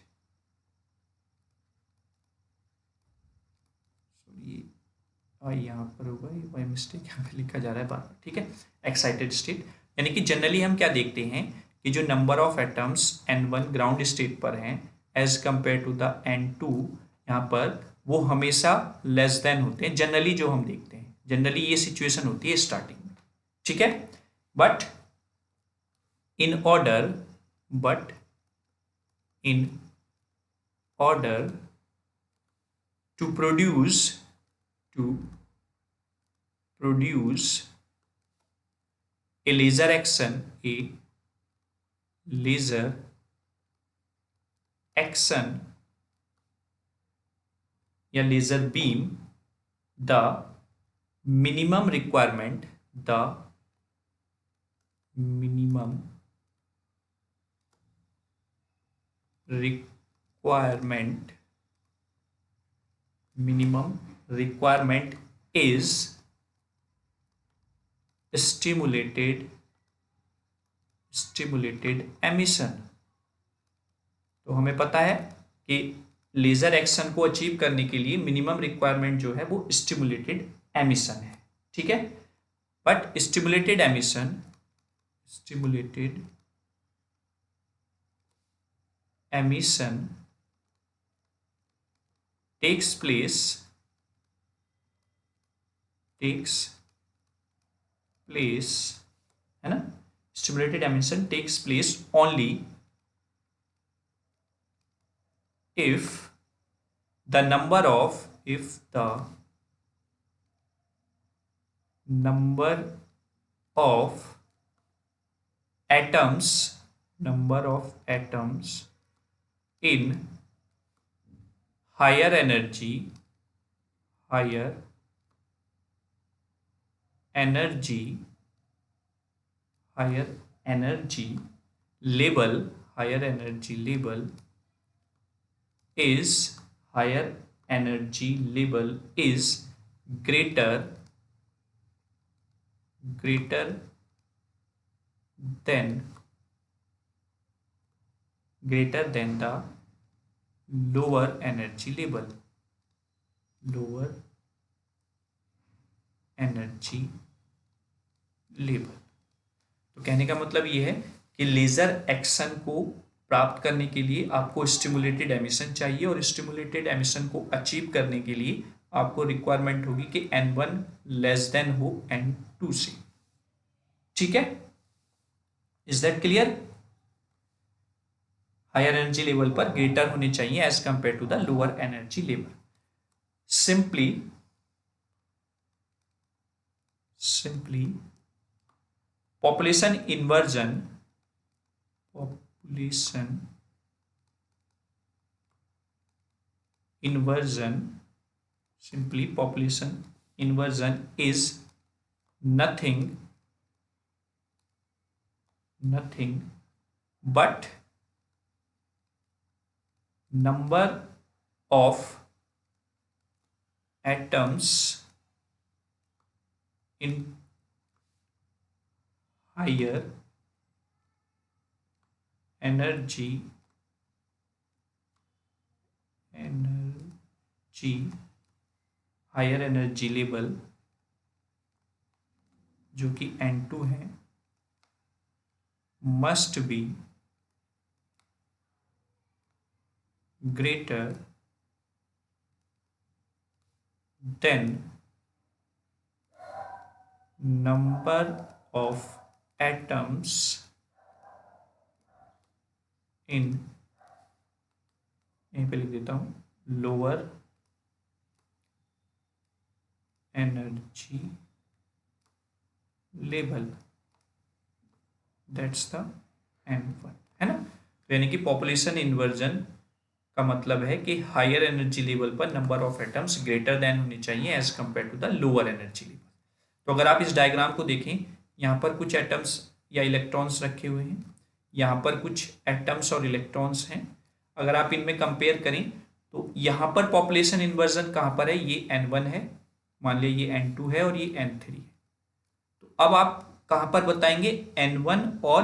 यहाँ पर होगा ये बाय मिस्टेक यहाँ पे लिखा जा रहा है बार बार। ठीक है, एक्साइटेड स्टेट यानी कि जनरली हम क्या देखते हैं कि जो number of atoms n1 ground state पर हैं as compare to the n2 यहाँ पर, वो हमेशा लेस देन होते हैं। जनरली जो हम देखते हैं, जनरली ये सिचुएशन होती है स्टार्टिंग में। ठीक है, but in order to produce a laser action या laser beam, the minimum requirement is stimulated emission। तो हमें पता है कि लेजर एक्शन को अचीव करने के लिए मिनिमम रिक्वायरमेंट जो है वो स्टिमुलेटेड एमिशन है। ठीक है, but stimulated emission takes place है ना, stimulated emission takes place only if the number of atoms in higher energy level is greater than the lower energy level तो कहने का मतलब ये है कि लेजर एक्शन को प्राप्त करने के लिए आपको स्टिमुलेटेड एमिशन चाहिए, और स्टिमुलेटेड एमिशन को अचीव करने के लिए आपको रिक्वायरमेंट होगी कि N1 लेस देन हो N2 से। ठीक है, is that clear? Higher energy level पर ग्रेटर होने चाहिए as compare to the lower energy level. Simply population inversion is nothing but number of atoms in higher energy level जो कि N2 है must be greater than number of atoms in, यहीं पे लिख देता हूं, lower energy level, that's the N1, है ना। तो यानी कि पॉपुलेशन इन्वर्जन का मतलब है कि हायर एनर्जी लेवल पर number of atoms greater than होनी चाहिए as compare to the lower energy level. तो अगर आप इस डायग्राम को देखें, यहाँ पर कुछ एटम्स या इलेक्ट्रॉन्स रखे हुए हैं, यहाँ पर कुछ एटम्स और इलेक्ट्रॉन्स हैं। अगर आप इनमें कंपेयर करें तो यहाँ पर पॉपुलेशन इन्वर्जन कहाँ पर है, ये N1 है, मान लिया ये N2 है और ये N3 है। तो अब आप कहाँ पर बताएंगे, N1 और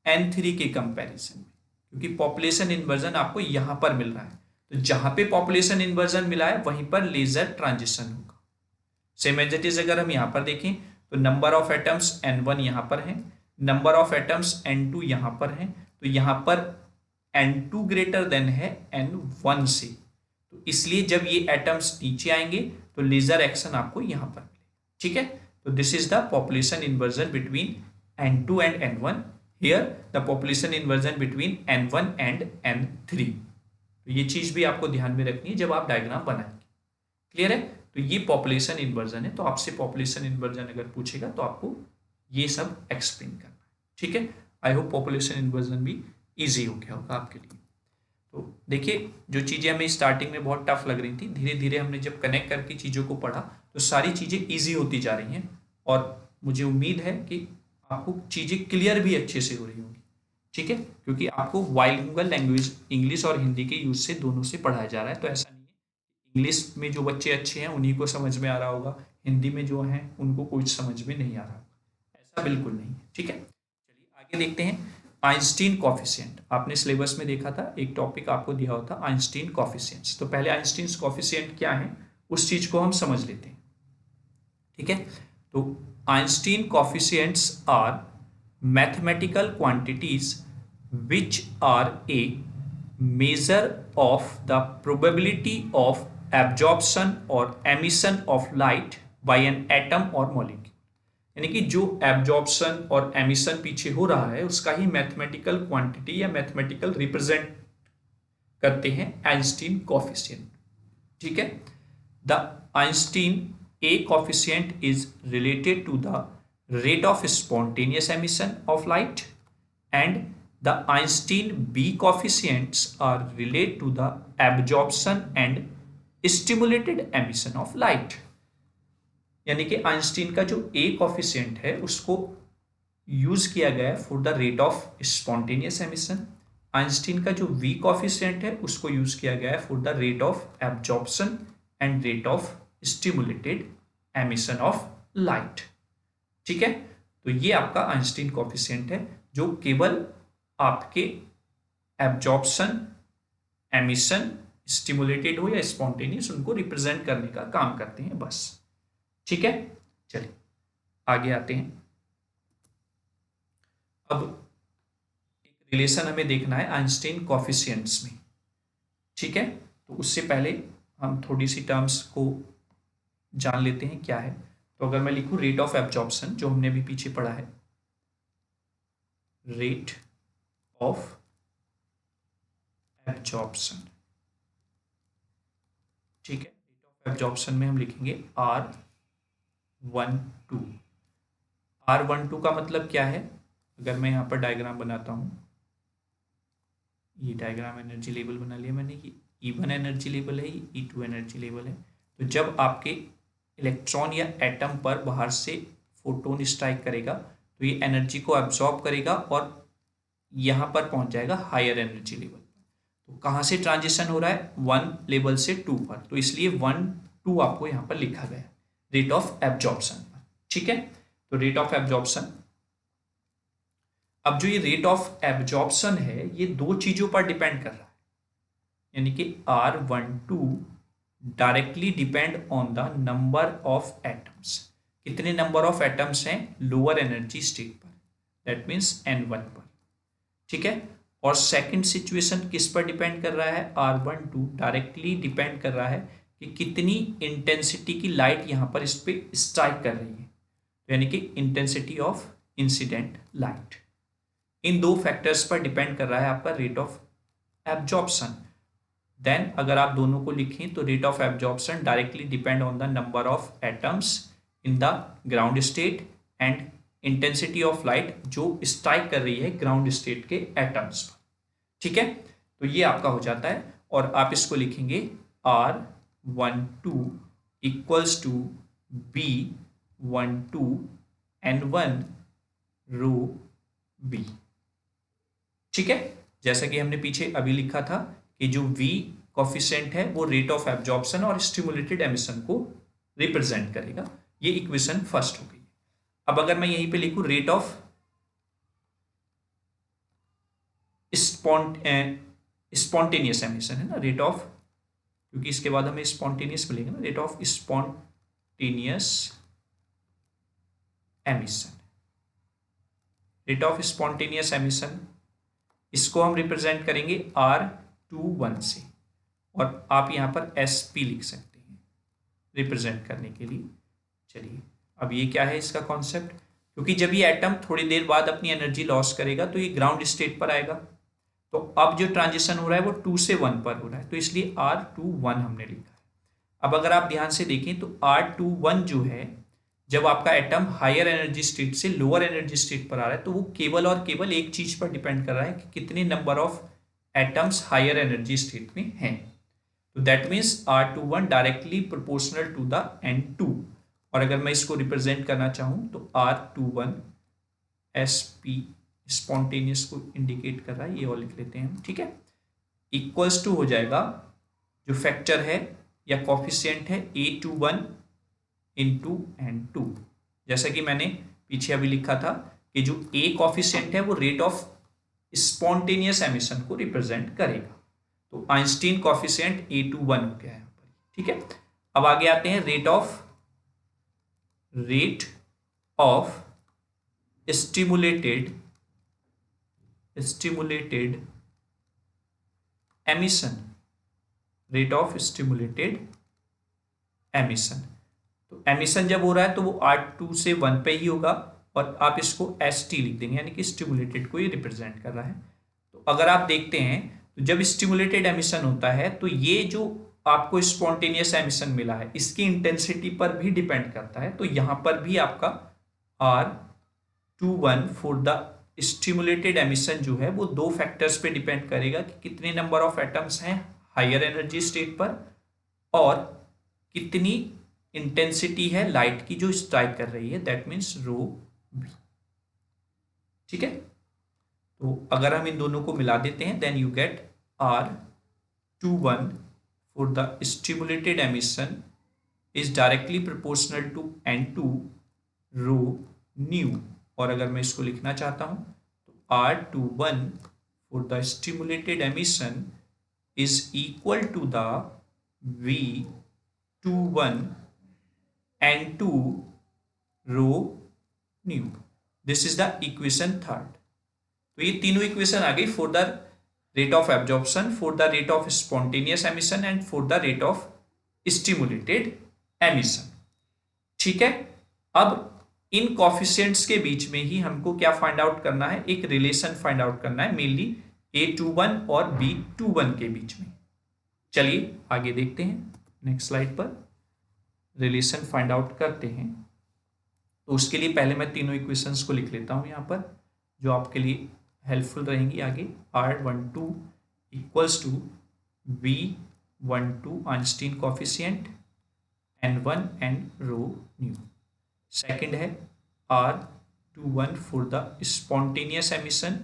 N3 के कंपैरिजन में, क्योंकि पॉपुलेशन इन्वर्जन आपको यहाँ पर मिल रहा है। तो जहाँ पे पॉपुलेशन इन्वर्जन मिला है वहीं पर लेजर ट्रांजिशन होगा। सेम एज इट इज अगर हम यहाँ पर देखें तो नंबर ऑफ एटम्स N1 यहाँ पर है, नंबर ऑफ एटम्स N2 यहाँ पर है, तो यहाँ पर N2 ग्रेटर देन है N1 से। तो इसलिए जब ये एटम्स नीचे आएंगे तो लेजर एक्शन आपको यहाँ पर मिलेगा। ठीक है, तो this is the population inversion between N2 and N1, here the population inversion between N1 and N3। तो ये चीज भी आपको ध्यान में रखनी है जब आप डायग्राम बनाएंगे। क्लियर है? तो ये पॉपुलेशन इन्वर्जन है। तो आपसे पॉपुलेशन इन्वर्जन अगर पूछेगा तो आपको ये सब एक्सप्लेन करना है। ठीक है, आई होप पॉपुलेशन इन्वर्जन भी इजी हो गया होगा आपके लिए। तो देखिए, जो चीज़ें हमें स्टार्टिंग में बहुत टफ लग रही थी, धीरे धीरे हमने जब कनेक्ट करके चीज़ों को पढ़ा तो सारी चीज़ें ईजी होती जा रही हैं, और मुझे उम्मीद है कि आपको चीज़ें क्लियर भी अच्छे से हो रही होंगी। ठीक है, क्योंकि आपको बाइलिंगुअल लैंग्वेज इंग्लिश और हिंदी के यूज से दोनों से पढ़ाया जा रहा है। तो ऐसा नहीं है इंग्लिश में जो बच्चे अच्छे हैं उन्हीं को समझ में आ रहा होगा, हिंदी में जो हैं उनको कुछ समझ में नहीं आ रहा होगा, ऐसा बिल्कुल नहीं है। ठीक है, चलिए आगे देखते हैं। आइंस्टीन कॉफिशिएंट, आपने सिलेबस में देखा था, एक टॉपिक आपको दिया होता आइंस्टीन कॉफिशिएंट्स। तो पहले आइंस्टीन कॉफिशिएंट क्या है उस चीज को हम समझ लेते हैं। ठीक है, तो Einstein coefficients are mathematical quantities which are a measure of the probability of absorption or emission of light by an atom or molecule। यानी कि जो एब्जॉर्प्शन और एमिशन पीछे हो रहा है उसका ही मैथमेटिकल क्वांटिटी या मैथमेटिकल करते हैं आइंस्टीन कोफिशिएंट। ठीक है, the Einstein A coefficient is related to the rate of spontaneous emission of light, and the Einstein B coefficients are related to the absorption and stimulated emission of light। यानी कि आइंस्टीन का जो ए कोफिशिएंट है उसको यूज किया गया है for the rate of spontaneous emission, Einstein का जो वी कोफिशिएंट है उसको यूज किया गया है for the rate of absorption and rate of stimulated emission of light. ठीक है, तो ये आपका आइंस्टीन कोफिशिएंट है जो केवल आपके एब्जॉर्प्शन, एमिशन, स्टिमुलेटेड हो या स्पॉन्टेनियस उनको रिप्रेजेंट करने का काम करते हैं बस। ठीक है, चलिए आगे आते हैं। अब एक रिलेशन हमें देखना है आइंस्टीन कोफिशिएंट्स में। ठीक है, तो उससे पहले हम थोड़ी सी टर्म्स को जान लेते हैं क्या है। तो अगर मैं लिखूं रेट ऑफ एब्जॉर्प्शन, जो हमने भी पीछे पढ़ा है, रेट ऑफ एब्जॉर्प्शन। ठीक है, रेट ऑफ एब्जॉर्प्शन में हम लिखेंगे R12। R12 का मतलब क्या है? अगर मैं यहाँ पर डायग्राम बनाता हूँ, ये डायग्राम एनर्जी लेवल बना लिया मैंने, ये E1 एनर्जी लेवल है, ये E2 एनर्जी लेवल है। तो जब आपके इलेक्ट्रॉन या एटम पर बाहर से फोटोन स्ट्राइक करेगा तो ये एनर्जी को एब्जॉर्ब करेगा और यहाँ पर पहुँच जाएगा हायर एनर्जी लेवल। तो कहाँ से ट्रांजिशन हो रहा है? 1 लेवल से 2 पर, तो इसलिए 1 2 आपको यहाँ पर लिखा गया है रेट ऑफ एब्जॉर्प्शन पर। ठीक है, तो रेट ऑफ एब्जॉर्प्शन। अब जो ये रेट ऑफ एब्जॉर्प्शन है ये दो चीजों पर डिपेंड कर रहा है, यानी कि R12 directly depend on the number of atoms. कितने नंबर ऑफ एटम्स हैं लोअर एनर्जी स्टेट पर, दैट मीन्स N1 पर। ठीक है, और सेकंड सिचुएशन किस पर डिपेंड कर रहा है? R12 डायरेक्टली डिपेंड कर रहा है कि कितनी इंटेंसिटी की लाइट यहाँ पर इस पर स्ट्राइक कर रही है, यानी कि इंटेंसिटी ऑफ इंसिडेंट लाइट। इन दो फैक्टर्स पर डिपेंड कर रहा है आपका रेट ऑफ एब्जॉर्प्शन। देन अगर आप दोनों को लिखें तो rate of absorption directly depend on the number of atoms in the ground state and intensity of light जो स्ट्राइक कर रही है ग्राउंड स्टेट के एटम्स पर। ठीक है, तो ये आपका हो जाता है और आप इसको लिखेंगे R12 equals to B12 N1 row B। ठीक है, जैसा कि हमने पीछे अभी लिखा था कि जो V कोफिशिएंट है वो रेट ऑफ एब्जॉर्प्शन और स्टिमुलेटेड एमिशन को रिप्रेजेंट करेगा। ये इक्वेशन फर्स्ट हो गई। अब अगर मैं यहीं पे लिखूं रेट ऑफ स्पॉन्टेनियस एमिशन है ना, रेट ऑफ, क्योंकि इसके बाद हमें स्पॉन्टेनियस मिलेगा ना, rate of spontaneous emission, rate of spontaneous emission, इसको हम रिप्रेजेंट करेंगे R21 से, और आप यहाँ पर SP लिख सकते हैं रिप्रेजेंट करने के लिए। चलिए, अब ये क्या है इसका कॉन्सेप्ट? क्योंकि जब ये एटम थोड़ी देर बाद अपनी एनर्जी लॉस करेगा तो ये ग्राउंड स्टेट पर आएगा, तो अब जो ट्रांजिशन हो रहा है वो 2 से 1 पर हो रहा है, तो इसलिए R21 हमने लिखा है। अब अगर आप ध्यान से देखें तो R21 जो है, जब आपका एटम हायर एनर्जी स्टेट से लोअर एनर्जी स्टेट पर आ रहा है तो वो केवल और केवल एक चीज पर डिपेंड कर रहा है कि कितने number of atoms higher energy state में हैं। तो that means R21 directly proportional to the N2। और अगर मैं इसको रिप्रेजेंट करना चाहूं तो R21 SP स्पॉन्टेनियस को इंडिकेट कर रहा है, ये और लिख लेते हैं हम। ठीक है, इक्वल्स टू हो जाएगा जो फैक्टर है या कोफिशिएंट है A21 इंटू N2। जैसा कि मैंने पीछे अभी लिखा था कि जो A कोफिशिएंट है वो रेट ऑफ स्पॉन्टेनियस एमिशन को रिप्रेजेंट करेगा, तो आइंस्टीन कोफिशिएंट A21 हो गया है यहाँ पर। ठीक है, अब आगे आते हैं rate of stimulated emission, rate of stimulated emission. तो एमिशन जब हो रहा है तो वो R2 से 1 पे ही होगा और आप इसको ST लिख देंगे, यानी कि स्टिमुलेटेड को ये रिप्रेजेंट कर रहा है। तो अगर आप देखते हैं तो जब स्टिमुलेटेड एमिशन होता है तो ये जो आपको स्पॉन्टेनियस एमिशन मिला है इसकी इंटेंसिटी पर भी डिपेंड करता है। तो यहां पर भी आपका R21 for the stimulated emission जो है वो दो फैक्टर्स पे डिपेंड करेगा कि कितने नंबर ऑफ एटम्स हैं हायर एनर्जी स्टेट पर और कितनी इंटेंसिटी है लाइट की जो स्ट्राइक कर रही है, दैट मीन्स रो बी। ठीक है, तो अगर हम इन दोनों को मिला देते हैं then you get R21 for the stimulated emission is directly proportional to N2 rho nu. और अगर मैं इसको लिखना चाहता हूं तो R21 for the stimulated emission is equal to the V21 N2 rho nu. This is the equation third. तो ये तीनों इक्वेशन आ गई for the rate of absorption, for the rate of spontaneous emission and for the rate of stimulated emission. ठीक है, अब इन कॉफिशिएंट्स के बीच में ही हमको क्या फाइंड आउट करना है, एक रिलेशन फाइंड आउट करना है मेनली A21 और B21 के बीच में। चलिए आगे देखते हैं, नेक्स्ट स्लाइड पर रिलेशन फाइंड आउट करते हैं। तो उसके लिए पहले मैं तीनों इक्वेशंस को लिख लेता हूं यहाँ पर जो आपके लिए हेल्पफुल रहेंगी आगे। R12 equals to V12 Einstein coefficient N1 and rho nu. Second है R21 for the spontaneous emission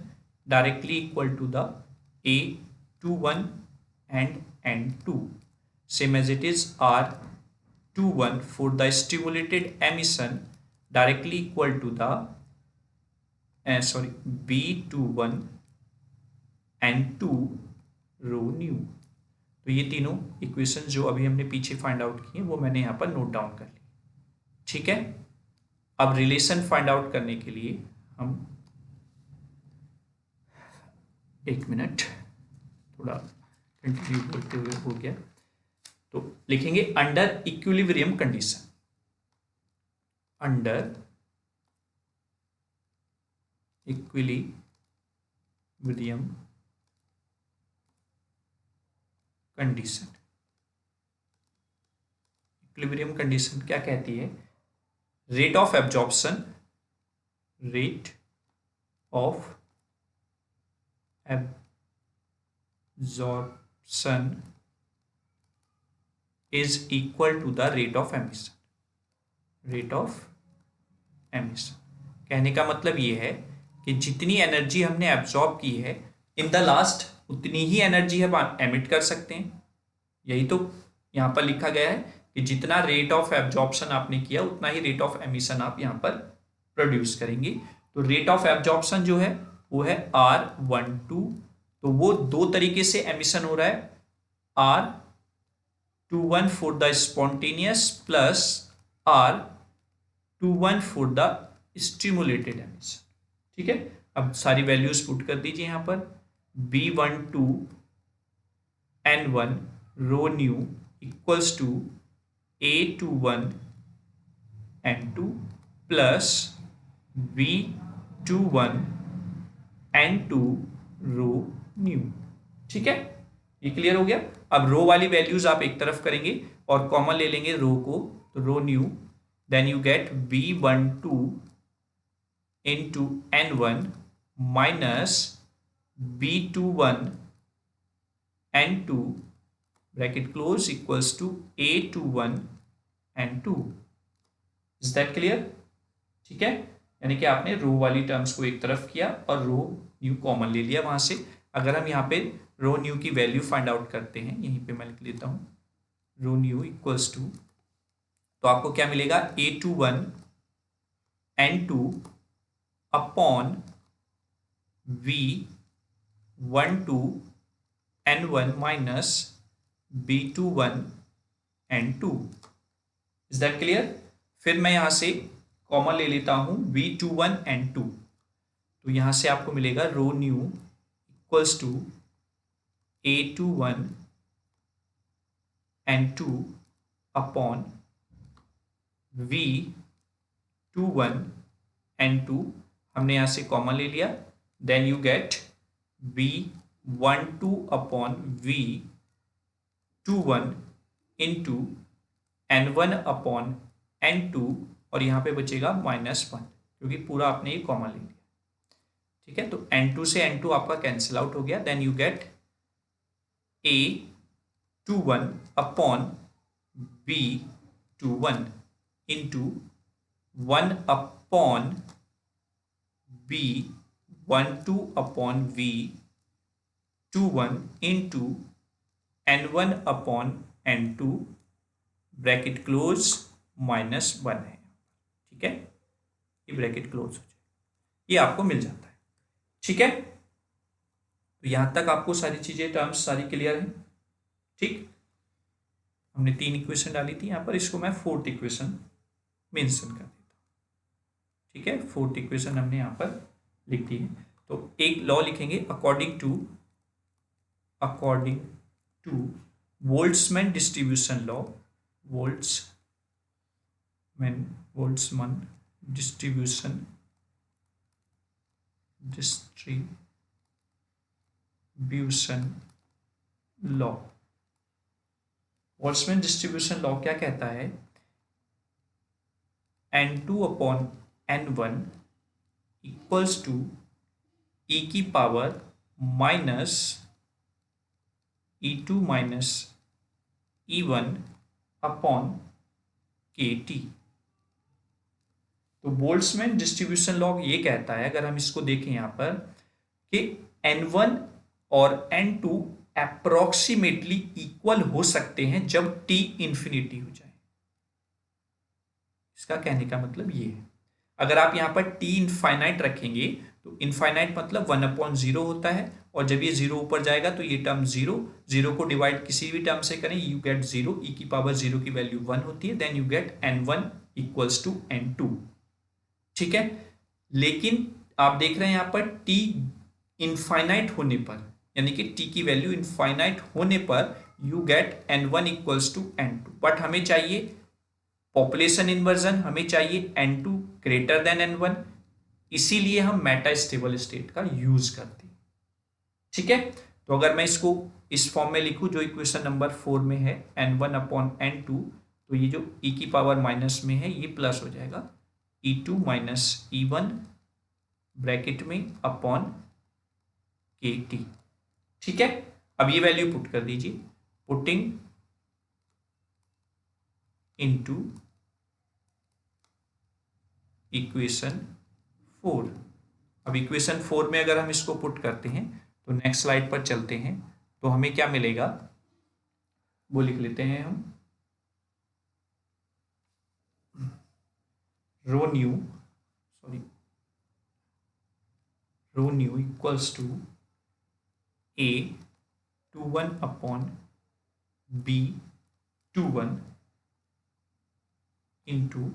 directly equal to the A21 and N2, same as it is R21 for the stimulated emission directly equal to the B21 N2 rho nu. तो ये तीनों इक्वेशन जो अभी हमने पीछे फाइंड आउट किए वो मैंने यहाँ पर नोट डाउन कर ली। ठीक है, अब रिलेशन फाइंड आउट करने के लिए हम एक मिनट थोड़ा कंटिन्यू करते हुए हो गया तो लिखेंगे under equilibrium condition. Under equilibrium condition. Equilibrium condition क्या कहती है, rate of absorption, rate of absorption is equal to the rate of emission. Rate of emission कहने का मतलब ये है कि जितनी एनर्जी हमने एब्जॉर्ब की है इन द लास्ट उतनी ही एनर्जी हम एमिट कर सकते हैं। यही तो यहाँ पर लिखा गया है कि जितना रेट ऑफ एब्जॉर्प्शन आपने किया उतना ही रेट ऑफ एमिशन आप यहाँ पर प्रोड्यूस करेंगे। तो रेट ऑफ एब्जॉर्प्शन जो है वो है R12। तो वो दो तरीके से एमिशन हो रहा है, R21 for the spontaneous plus R21 for the stimulated emission. ठीक है, अब सारी वैल्यूज पुट कर दीजिए यहाँ पर। B12 N1 rho nu equals to A21 N2 plus B21 N2 rho nu. ठीक है, ये क्लियर हो गया। अब रो वाली वैल्यूज आप एक तरफ करेंगे और कॉमन ले लेंगे रो को, तो rho nu, then you get B12 into N1 minus B21 N2 bracket close equals to A21 N2। Is that clear? ठीक है, यानी कि आपने रो वाली टर्म्स को एक तरफ किया और रो न्यू कॉमन ले लिया वहां से। अगर हम यहाँ पे रो न्यू की वैल्यू फाइंड आउट करते हैं, यहीं पे मैं लिख लेता हूँ रो न्यू इक्वल्स टू, तो आपको क्या मिलेगा, A21 N2 upon V12 N1 minus B21 N2। Is that clear? फिर मैं यहां से कॉमन ले लेता हूं V21 N2, तो यहां से आपको मिलेगा rho nu equals to A21 N2 upon V21 N2 हमने यहां से कॉमन ले लिया, then you get B12 12/V21 into N1/N2 और यहाँ पे बचेगा -1 क्योंकि पूरा आपने ये कॉमन ले लिया। ठीक है, तो N2 से N2 आपका कैंसिल आउट हो गया। Then you get A21/B21 into 1/B12/V21 into N1/N2 bracket close -1 है। ठीक है, ये ब्रैकेट क्लोज हो जाए, ये आपको मिल जाता है। ठीक है, तो यहां तक आपको सारी चीजें टर्म्स सारी क्लियर है। ठीक, हमने 3 इक्वेशन डाली थी यहां पर, इसको मैं 4th इक्वेशन मेंशन कर देता हूं। ठीक है, 4th इक्वेशन हमने यहां पर लिख दी है। तो एक लॉ लिखेंगे, according to Boltzmann distribution law, Boltzmann distribution law. Boltzmann distribution law क्या कहता है, N2/N1 इक्वल्स टू e की power minus E2 minus E1/KT। तो बोल्ट्जमैन डिस्ट्रीब्यूशन लॉ ये कहता है, अगर हम इसको देखें यहां पर, कि N1 और N2 अप्रोक्सीमेटली इक्वल हो सकते हैं जब T इंफिनिटी हो जाए। इसका कहने का मतलब ये है, अगर आप यहां पर T इनफाइनाइट रखेंगे तो इनफाइनाइट मतलब 1/0 होता है, और जब ये 0 ऊपर जाएगा तो ये टर्म 0 को डिवाइड किसी भी टर्म से करें, यू गेट 0, e की पावर 0 की वैल्यू 1 होती है। Then you get N1 equals to N2। ठीक है, लेकिन आप देख रहे हैं यहां पर T इनफाइनाइट होने पर, यानी कि T की वैल्यू इनफाइनाइट होने पर you get N1 equals to N2, but हमें चाहिए पॉपुलेशन इन्वर्जन, हमें चाहिए N2 ग्रेटर देन N1, इसीलिए हम मेटा स्टेबल स्टेट का यूज करते हैं। ठीक है, तो अगर मैं इसको इस फॉर्म में लिखूं जो इक्वेशन नंबर 4 में है, N1/N2, तो ये जो e की पावर माइनस में है ये प्लस हो जाएगा, E2 माइनस E1 ब्रैकेट में अपॉन KT। ठीक है, अब ये वैल्यू पुट कर दीजिए, पुटिंग इनटू इक्वेशन 4। अब इक्वेशन 4 में अगर हम इसको पुट करते हैं तो नेक्स्ट स्लाइड पर चलते हैं, तो हमें क्या मिलेगा वो लिख लेते हैं हम, rho nu equals to A21/B21 into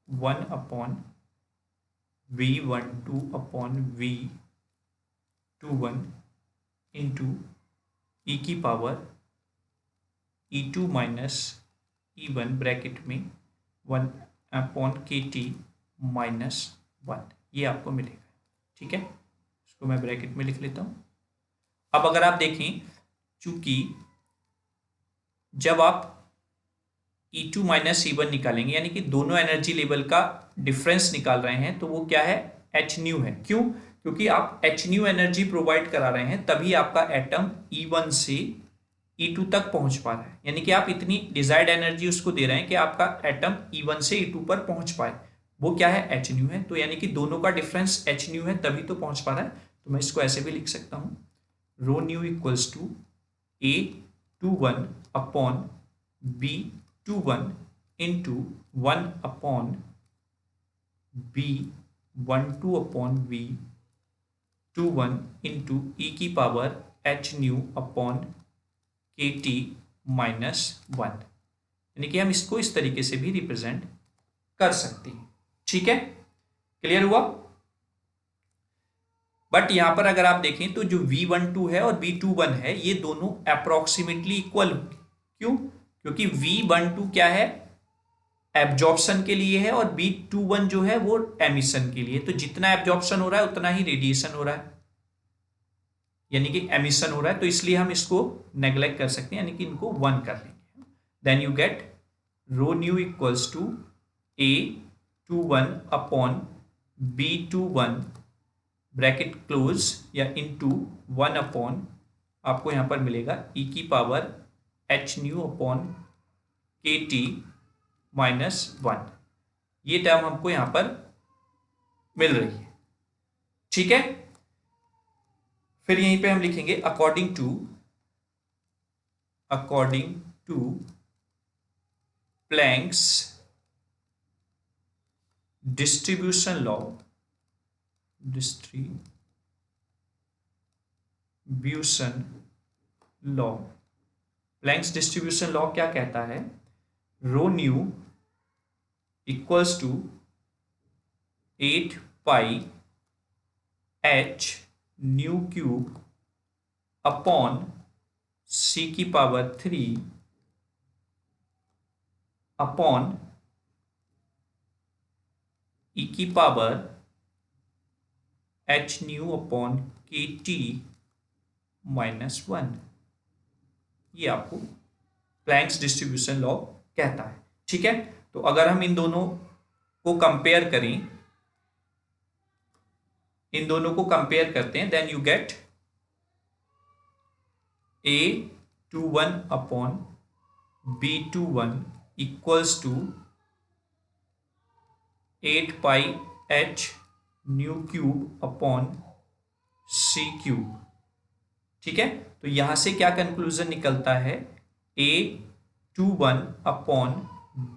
1/V12/V21 into e की power E2 minus E1 bracket में 1/KT -1, ये आपको मिलेगा। ठीक है, इसको मैं ब्रैकेट में लिख लेता हूं। अब अगर आप देखें, चूंकि जब आप E2 माइनस E1 निकालेंगे, यानी कि दोनों एनर्जी लेवल का डिफरेंस निकाल रहे हैं, तो वो क्या है, h न्यू है। क्यों? क्योंकि आप h न्यू एनर्जी प्रोवाइड करा रहे हैं, तभी आपका एटम E1 से E2 तक पहुंच पा रहा है, यानी कि आप इतनी डिजायर्ड एनर्जी उसको दे रहे हैं कि आपका एटम E1 से E2 पर पहुंच पाए, वो क्या है, h न्यू है। तो यानी कि दोनों का डिफरेंस h न्यू है, तभी तो पहुंच पा रहा है। तो मैं इसको ऐसे भी लिख सकता हूं, rho nu equals to A21/B21 into 1/B12/V21 into e की power h nu upon KT -1, यानी कि हम इसको इस तरीके से भी रिप्रेजेंट कर सकते हैं। ठीक है, क्लियर हुआ? बट यहां पर अगर आप देखें तो जो V12 है और V21 है, ये दोनों अप्रोक्सीमेटली इक्वल होंगे। क्यों? क्योंकि V12 क्या है, एब्जॉर्प्शन के लिए है, और B21 जो है वो एमिशन के लिए। तो जितना एब्जॉर्प्शन हो रहा है उतना ही रेडिएशन हो रहा है। यानी कि एमिशन हो रहा है, तो इसलिए हम इसको नेग्लेक्ट कर सकते हैं, यानी कि इनको 1 कर लेंगे। Then you get rho nu equals to A21 upon B21 bracket close या इनटू 1 अपॉन आपको यहां पर मिलेगा e की power h nu upon KT -1। ये टर्म हमको यहां पर मिल रही है, ठीक है। फिर यहीं पे हम लिखेंगे according to Planck's distribution law. Planck's distribution law क्या कहता है? Rho nu equals to 8 pi h nu cube upon c की पावर 3 अपॉन e की power h nu upon KT -1। ये आपको प्लैंक्स डिस्ट्रीब्यूशन लॉ कहता है, ठीक है। तो अगर हम इन दोनों को कंपेयर करते हैं, then you get A21 upon B21 equals to 8 pi h nu cube upon c cube, ठीक है। तो यहां से क्या कंक्लूजन निकलता है? A21 upon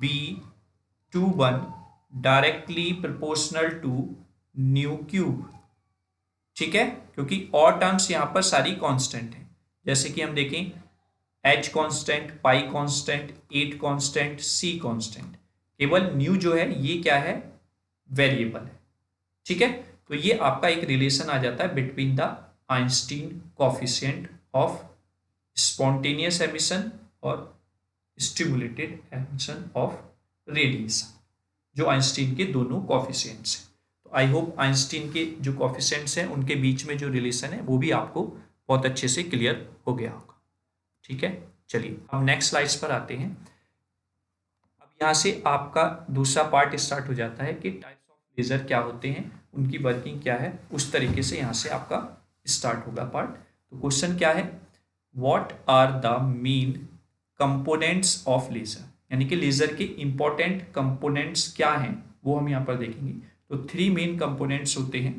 B21 directly proportional to nu cube, ठीक है, क्योंकि और टर्म्स यहां पर सारी कांस्टेंट है। जैसे कि हम देखें h कांस्टेंट, पाई कांस्टेंट, 8 कांस्टेंट, c कांस्टेंट, केवल न्यू जो है ये क्या है? वेरिएबल है, ठीक है। तो ये आपका एक रिलेशन आ जाता है between the Einstein coefficient of spontaneous emission और स्टिमुलेटेड एमिशन ऑफ रेडिएशन, जो आइंस्टीन के दोनों कोफिशिएंट्स हैं। तो आई होप आइंस्टीन के जो कोफिशिएंट्स हैं उनके बीच में जो रिलेशन है वो भी आपको बहुत अच्छे से क्लियर हो गया होगा, ठीक है। चलिए अब नेक्स्ट स्लाइड्स पर आते हैं। अब यहाँ से आपका दूसरा पार्ट स्टार्ट हो जाता है कि टाइप्स ऑफ लेजर क्या होते हैं, उनकी वर्किंग क्या है, उस तरीके से यहाँ से आपका स्टार्ट होगा पार्ट। तो क्वेश्चन क्या है? What are the main components of laser, यानी कि लेजर के इंपॉर्टेंट कंपोनेंट्स क्या हैं वो हम यहाँ पर देखेंगे। तो 3 मेन कंपोनेंट्स होते हैं।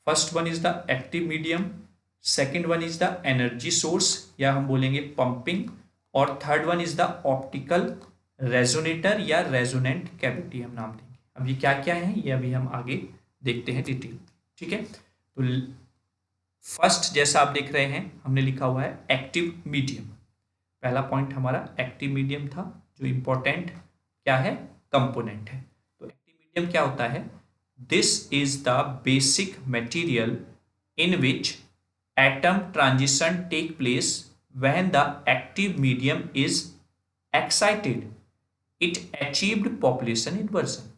First one is the active medium, second one is the energy source या हम बोलेंगे पंपिंग, और third one is the optical resonator या रेजोनेंट कैविटी हम नाम देंगे। अब ये क्या क्या है ये अभी हम आगे देखते हैं डिटेल, ठीक है। तो फर्स्ट जैसा आप देख रहे हैं हमने लिखा हुआ है एक्टिव मीडियम। पहला पॉइंट हमारा एक्टिव मीडियम था, जो इंपॉर्टेंट क्या है? कंपोनेंट है। तो एक्टिव मीडियम क्या होता है? This is the basic material in which atom transition take place when the active medium is excited, it achieved population inversion,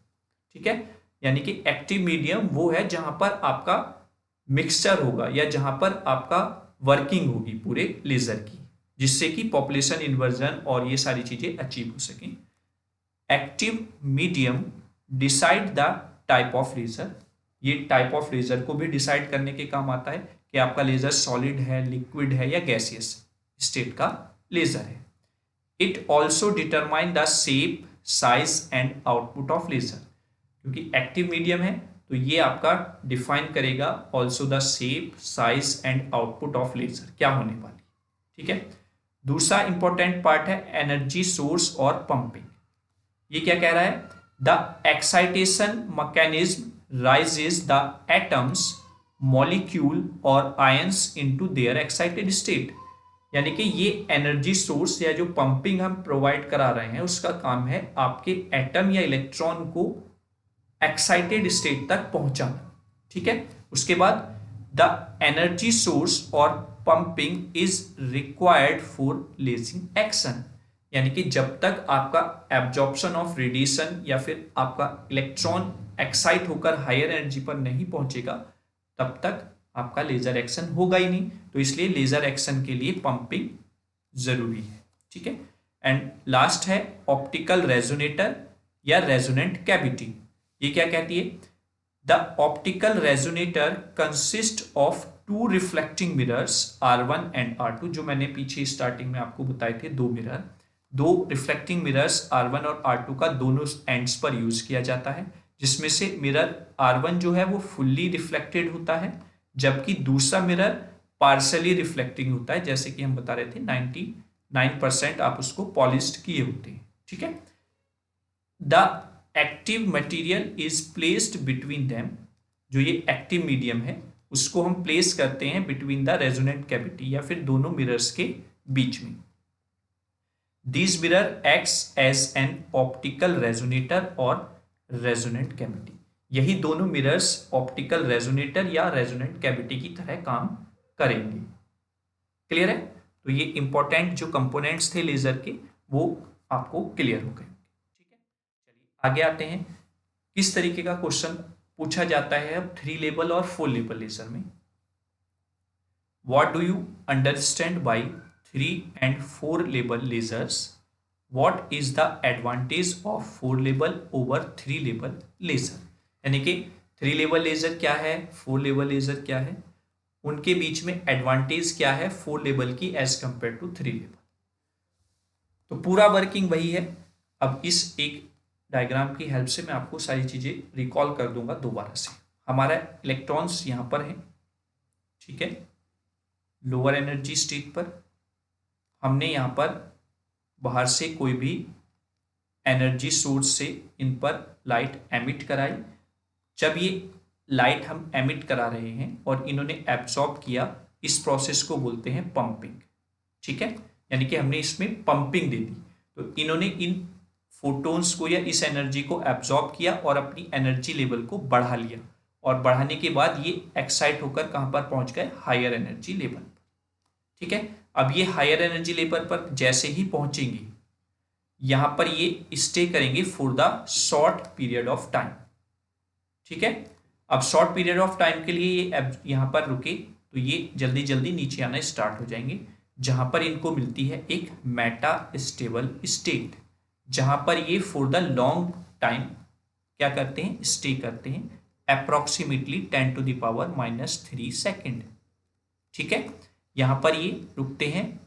ठीक है। यानी कि एक्टिव मीडियम वो है जहां पर आपका मिक्सचर होगा या जहां पर आपका वर्किंग होगी पूरे लेजर की, जिससे कि पॉपुलेशन इन्वर्जन और ये सारी चीजें अचीव हो सकें। Active medium decide the type of laser, ये टाइप ऑफ लेजर को भी डिसाइड करने के काम आता है कि आपका लेजर सॉलिड है, लिक्विड है या गैसियस स्टेट का लेजर है। It also determine the shape, size and output of laser, क्योंकि एक्टिव मीडियम है तो ये आपका डिफाइन करेगा also the shape, size and output of laser क्या होने वाली, ठीक है। दूसरा इंपॉर्टेंट पार्ट है एनर्जी सोर्स और पंपिंग। ये क्या कह रहा है? The excitation mechanism raises the atoms, molecule और ions into their excited state, यानी कि ये एनर्जी सोर्स या जो पंपिंग हम प्रोवाइड करा रहे हैं उसका काम है आपके एटम या इलेक्ट्रॉन को एक्साइटेड स्टेट तक पहुंचाना, ठीक है। उसके बाद द एनर्जी सोर्स और pumping is required for lasing action, यानी कि जब तक आपका एब्जॉर्प्शन ऑफ रेडिएशन या फिर आपका इलेक्ट्रॉन एक्साइट होकर हायर एनर्जी पर नहीं पहुंचेगा तब तक आपका लेजर एक्शन होगा ही नहीं, तो इसलिए लेजर एक्शन के लिए पंपिंग जरूरी है। ठीक है। एंड लास्ट है ऑप्टिकल रेजोनेटर या रेजोनेंट कैविटी। ये क्या कहती है? The optical resonator consist of two reflecting mirrors R1 and R2, जो मैंने पीछे स्टार्टिंग में आपको बताए थे, दो मिरर, दो रिफ्लेक्टिंग मिरर्स R1 और R2 का दोनों एंड्स पर यूज किया जाता है, जिसमें से मिरर R1 जो है वो फुल्ली रिफ्लेक्टेड होता है, जबकि दूसरा मिरर पार्सली रिफ्लेक्टिंग होता है, जैसे कि हम बता रहे थे 99% आप उसको पॉलिश्ड किए होते हैं। ठीक है। The active material is placed between them, जो ये एक्टिव मीडियम है उसको हम प्लेस करते हैं बिटवीन द रेजोनेंट कैविटी, या फिर दोनों मिरर्स के बीच में। This mirror acts as an optical resonator और रेजोनेंट कैविटी। यही दोनों मिरर्स ऑप्टिकल रेजोनेटर या रेजोनेंट कैविटी की तरह काम करेंगे। क्लियर है? तो ये इंपॉर्टेंट जो कंपोनेंट्स थे लेजर के वो आपको क्लियर हो गए। ठीक है, चलिए आगे आते हैं। किस तरीके का क्वेश्चन पूछा जाता है अब 3 लेवल और 4 लेवल लेजर में? What do you understand by 3 and 4 level lasers? What is the advantage of 4 level over 3 level laser? यानी कि 3 लेवल लेजर क्या है, 4 लेवल लेजर क्या है, उनके बीच में एडवांटेज क्या है 4 लेवल की एज कंपेयर टू 3 लेवल। तो पूरा वर्किंग वही है। अब इस एक डायग्राम की हेल्प से मैं आपको सारी चीजें रिकॉल कर दूंगा दोबारा से। हमारा इलेक्ट्रॉन्स यहां पर है, ठीक है, लोअर एनर्जी स्टेट पर। हमने यहां पर बाहर से कोई भी एनर्जी सोर्स से इन पर लाइट एमिट कराई। जब ये लाइट हम एमिट करा रहे हैं और इन्होंने एब्जॉर्ब किया, इस प्रोसेस को बोलते हैं पंपिंग। ठीक है, यानी कि हमने इसमें पंपिंग दे दी, तो इन्होंने इन फोटोन्स को या इस एनर्जी को एब्जॉर्ब किया और अपनी एनर्जी लेवल को बढ़ा लिया, और बढ़ाने के बाद ये एक्साइट होकर कहां पर पहुंच गए? हायर एनर्जी लेवल पर। ठीक है, अब ये हायर एनर्जी लेवल पर जैसे ही पहुंचेंगे, यहां पर ये स्टे करेंगे for the short period of time. ठीक है, अब शॉर्ट पीरियड ऑफ टाइम के लिए ये यहां पर रुके तो ये जल्दी जल्दी नीचे आना स्टार्ट हो जाएंगे, जहां पर इनको मिलती है एक मेटा स्टेबल स्टेट, जहां पर ये फॉर द लॉन्ग टाइम क्या करते हैं? स्टे करते हैं, अप्रोक्सीमेटली 10⁻³ सेकेंड। ठीक है, यहां पर ये रुकते हैं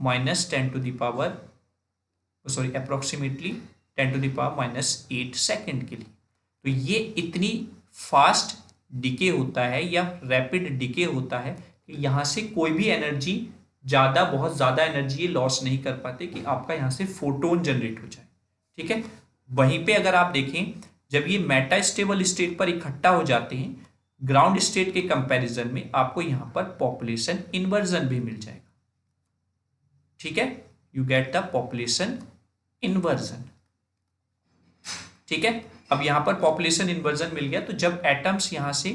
अप्रोक्सीमेटली 10⁻⁸ सेकेंड के लिए। तो ये इतनी फास्ट डिके होता है या रैपिड डिके होता है कि यहां से कोई भी एनर्जी बहुत ज्यादा एनर्जी लॉस नहीं कर पाते कि आपका यहां से फोटोन जनरेट हो जाए। ठीक है, वहीं पे अगर आप देखें, जब ये मेटा स्टेबल स्टेट पर इकट्ठा हो जाते हैं, ग्राउंड स्टेट के कंपैरिजन में आपको यहां पर पॉपुलेशन इन्वर्जन भी मिल जाएगा। ठीक है, you get the population inversion. ठीक है, अब यहां पर पॉपुलेशन इन्वर्जन मिल गया, तो जब एटम्स यहां से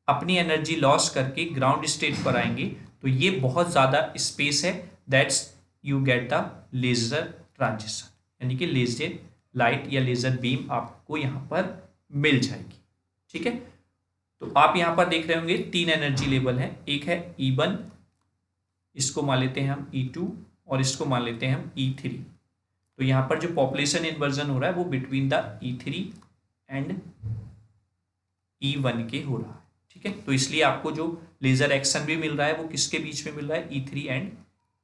अपनी एनर्जी लॉस करके ग्राउंड स्टेट पर आएंगे तो ये बहुत ज्यादा स्पेस है, that's you get the laser transition, यानी कि लेजर लाइट या लेजर बीम आपको यहां पर मिल जाएगी। ठीक है, तो आप यहां पर देख रहे होंगे 3 एनर्जी लेवल है, एक है E1, इसको मान लेते हैं हम E2, और इसको मान लेते हैं हम E3। तो यहां पर जो पॉपुलेशन इन्वर्जन हो रहा है वो between the E3 and E1 के हो रहा है। ठीक है, तो इसलिए आपको जो लेजर एक्शन भी मिल रहा है वो किसके बीच में मिल रहा है? E3 एंड